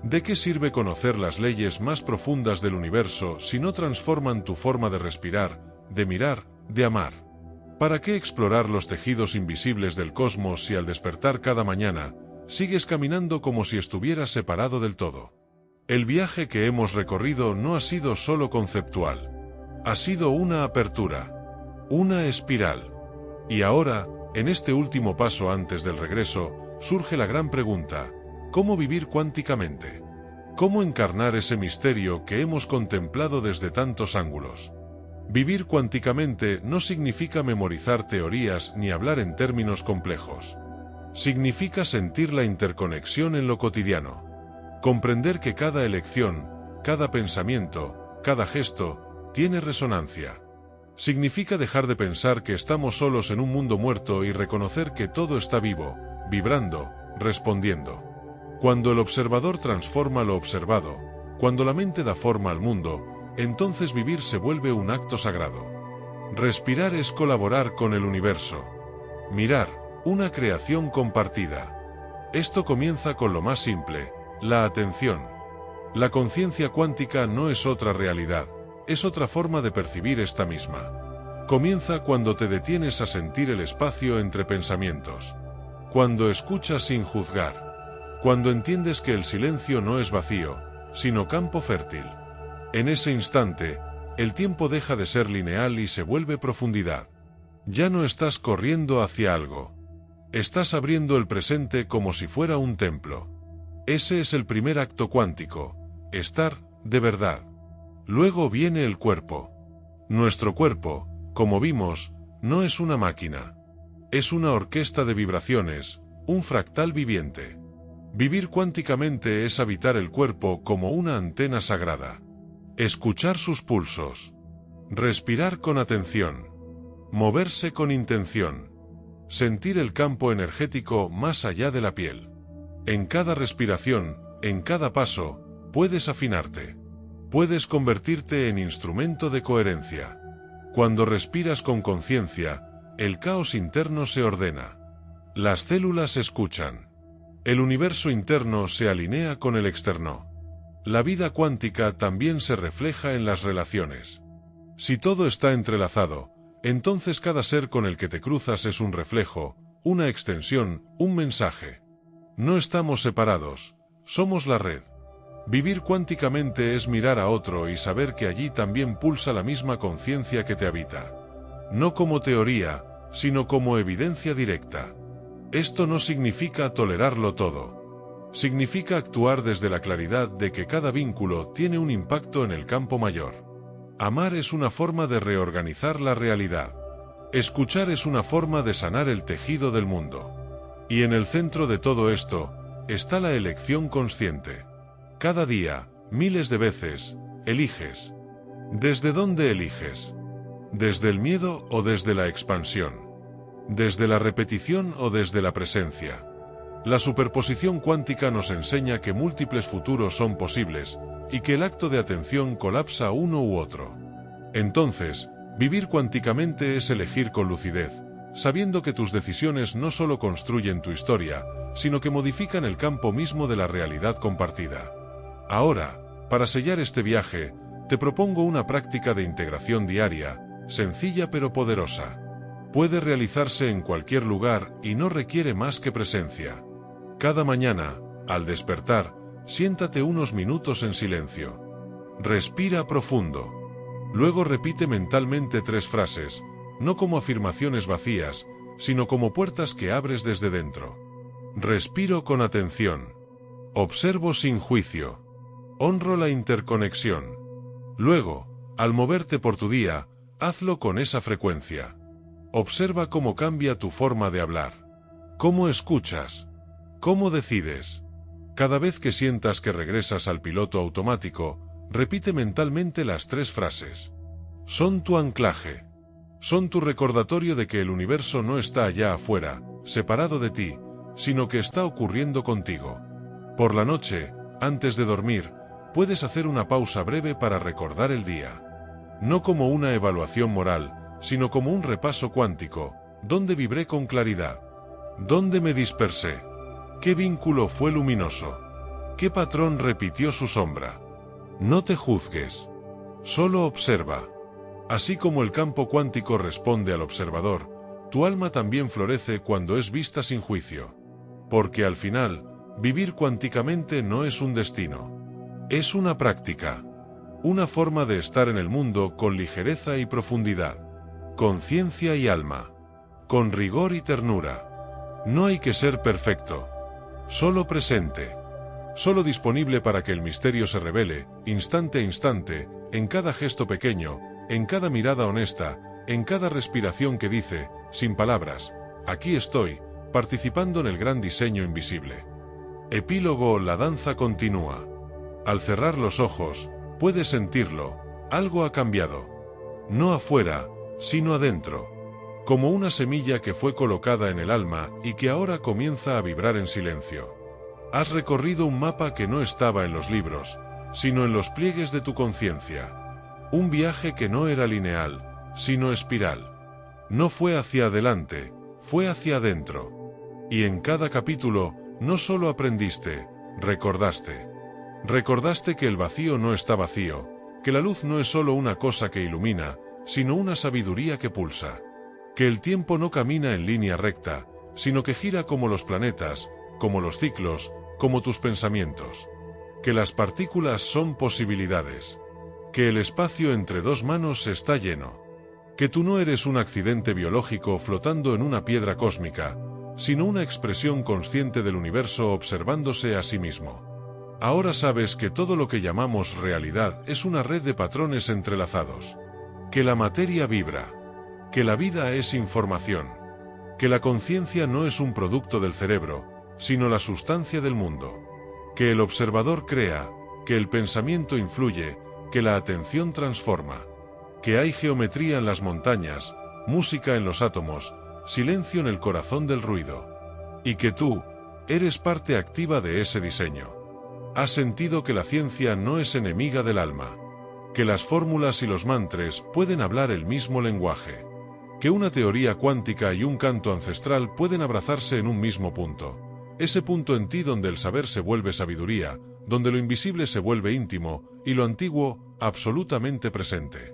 ¿De qué sirve conocer las leyes más profundas del universo si no transforman tu forma de respirar, de mirar, de amar? ¿Para qué explorar los tejidos invisibles del cosmos si al despertar cada mañana, sigues caminando como si estuvieras separado del todo? El viaje que hemos recorrido no ha sido solo conceptual. Ha sido una apertura. Una espiral. Y ahora, en este último paso antes del regreso, surge la gran pregunta: ¿cómo vivir cuánticamente? ¿Cómo encarnar ese misterio que hemos contemplado desde tantos ángulos? Vivir cuánticamente no significa memorizar teorías ni hablar en términos complejos. Significa sentir la interconexión en lo cotidiano. Comprender que cada elección, cada pensamiento, cada gesto, tiene resonancia. Significa dejar de pensar que estamos solos en un mundo muerto y reconocer que todo está vivo, vibrando, respondiendo. Cuando el observador transforma lo observado, cuando la mente da forma al mundo, entonces vivir se vuelve un acto sagrado. Respirar es colaborar con el universo. Mirar, una creación compartida. Esto comienza con lo más simple, la atención. La conciencia cuántica no es otra realidad, es otra forma de percibir esta misma. Comienza cuando te detienes a sentir el espacio entre pensamientos. Cuando escuchas sin juzgar. Cuando entiendes que el silencio no es vacío, sino campo fértil. En ese instante, el tiempo deja de ser lineal y se vuelve profundidad. Ya no estás corriendo hacia algo. Estás abriendo el presente como si fuera un templo. Ese es el primer acto cuántico, estar de verdad. Luego viene el cuerpo. Nuestro cuerpo, como vimos, no es una máquina. Es una orquesta de vibraciones, un fractal viviente. Vivir cuánticamente es habitar el cuerpo como una antena sagrada. Escuchar sus pulsos. Respirar con atención. Moverse con intención. Sentir el campo energético más allá de la piel. En cada respiración, en cada paso, puedes afinarte. Puedes convertirte en instrumento de coherencia. Cuando respiras con conciencia, el caos interno se ordena. Las células escuchan. El universo interno se alinea con el externo. La vida cuántica también se refleja en las relaciones. Si todo está entrelazado, entonces cada ser con el que te cruzas es un reflejo, una extensión, un mensaje. No estamos separados, somos la red. Vivir cuánticamente es mirar a otro y saber que allí también pulsa la misma conciencia que te habita. No como teoría, sino como evidencia directa. Esto no significa tolerarlo todo. Significa actuar desde la claridad de que cada vínculo tiene un impacto en el campo mayor. Amar es una forma de reorganizar la realidad. Escuchar es una forma de sanar el tejido del mundo. Y en el centro de todo esto, está la elección consciente. Cada día, miles de veces, eliges. ¿Desde dónde eliges? ¿Desde el miedo o desde la expansión? ¿Desde la repetición o desde la presencia? La superposición cuántica nos enseña que múltiples futuros son posibles, y que el acto de atención colapsa uno u otro. Entonces, vivir cuánticamente es elegir con lucidez, sabiendo que tus decisiones no solo construyen tu historia, sino que modifican el campo mismo de la realidad compartida. Ahora, para sellar este viaje, te propongo una práctica de integración diaria, sencilla pero poderosa. Puede realizarse en cualquier lugar y no requiere más que presencia. Cada mañana, al despertar, siéntate unos minutos en silencio. Respira profundo. Luego repite mentalmente 3 frases, no como afirmaciones vacías, sino como puertas que abres desde dentro. Respiro con atención. Observo sin juicio. Honro la interconexión. Luego, al moverte por tu día, hazlo con esa frecuencia. Observa cómo cambia tu forma de hablar. ¿Cómo escuchas? ¿Cómo decides? Cada vez que sientas que regresas al piloto automático, repite mentalmente las 3 frases. Son tu anclaje. Son tu recordatorio de que el universo no está allá afuera, separado de ti, sino que está ocurriendo contigo. Por la noche, antes de dormir, puedes hacer una pausa breve para recordar el día. No como una evaluación moral, sino como un repaso cuántico, donde vibré con claridad. ¿Dónde me dispersé? ¿Qué vínculo fue luminoso? ¿Qué patrón repitió su sombra? No te juzgues. Solo observa. Así como el campo cuántico responde al observador, tu alma también florece cuando es vista sin juicio. Porque al final, vivir cuánticamente no es un destino. Es una práctica. Una forma de estar en el mundo con ligereza y profundidad. Conciencia y alma. Con rigor y ternura. No hay que ser perfecto. Solo presente. Solo disponible para que el misterio se revele, instante a instante, en cada gesto pequeño, en cada mirada honesta, en cada respiración que dice, sin palabras, aquí estoy, participando en el gran diseño invisible. Epílogo. La danza continúa. Al cerrar los ojos, puedes sentirlo, algo ha cambiado. No afuera, sino adentro. Como una semilla que fue colocada en el alma y que ahora comienza a vibrar en silencio. Has recorrido un mapa que no estaba en los libros, sino en los pliegues de tu conciencia. Un viaje que no era lineal, sino espiral. No fue hacia adelante, fue hacia adentro. Y en cada capítulo, no solo aprendiste, recordaste. Recordaste que el vacío no está vacío, que la luz no es solo una cosa que ilumina, sino una sabiduría que pulsa. Que el tiempo no camina en línea recta, sino que gira como los planetas, como los ciclos, como tus pensamientos. Que las partículas son posibilidades. Que el espacio entre 2 manos está lleno. Que tú no eres un accidente biológico flotando en una piedra cósmica, sino una expresión consciente del universo observándose a sí mismo. Ahora sabes que todo lo que llamamos realidad es una red de patrones entrelazados. Que la materia vibra. Que la vida es información. Que la conciencia no es un producto del cerebro, sino la sustancia del mundo. Que el observador crea, que el pensamiento influye, que la atención transforma. Que hay geometría en las montañas, música en los átomos, silencio en el corazón del ruido. Y que tú, eres parte activa de ese diseño. Has sentido que la ciencia no es enemiga del alma. Que las fórmulas y los mantras pueden hablar el mismo lenguaje. Que una teoría cuántica y un canto ancestral pueden abrazarse en un mismo punto. Ese punto en ti donde el saber se vuelve sabiduría, donde lo invisible se vuelve íntimo, y lo antiguo, absolutamente presente.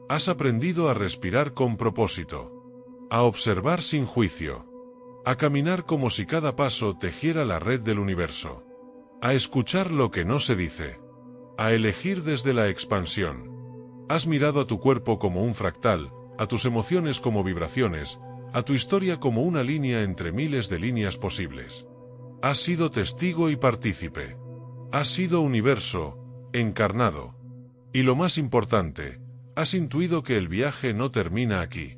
Has aprendido a respirar con propósito. A observar sin juicio. A caminar como si cada paso tejiera la red del universo. A escuchar lo que no se dice. A elegir desde la expansión. Has mirado a tu cuerpo como un fractal, a tus emociones como vibraciones, a tu historia como una línea entre miles de líneas posibles. Has sido testigo y partícipe. Has sido universo, encarnado. Y lo más importante, has intuido que el viaje no termina aquí.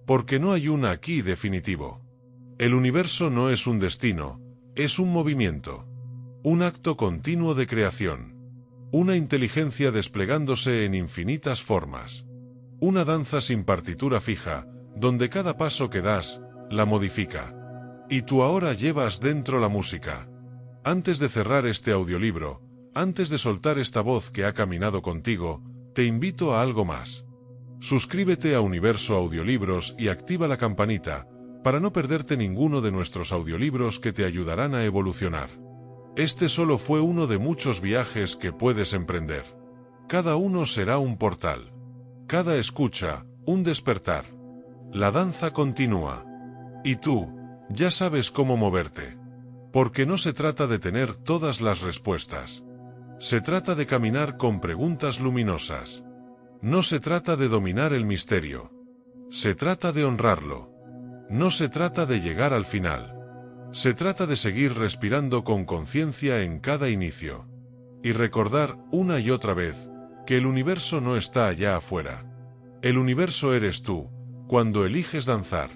Porque no hay un aquí definitivo. El universo no es un destino, es un movimiento. Un acto continuo de creación. Una inteligencia desplegándose en infinitas formas. Una danza sin partitura fija, donde cada paso que das, la modifica. Y tú ahora llevas dentro la música. Antes de cerrar este audiolibro, antes de soltar esta voz que ha caminado contigo, te invito a algo más. Suscríbete a Universo Audiolibros y activa la campanita, para no perderte ninguno de nuestros audiolibros que te ayudarán a evolucionar. Este solo fue uno de muchos viajes que puedes emprender. Cada uno será un portal. Cada escucha, un despertar. La danza continúa. Y tú, ya sabes cómo moverte. Porque no se trata de tener todas las respuestas. Se trata de caminar con preguntas luminosas. No se trata de dominar el misterio. Se trata de honrarlo. No se trata de llegar al final. Se trata de seguir respirando con conciencia en cada inicio. Y recordar una y otra vez que el universo no está allá afuera. El universo eres tú, cuando eliges danzar.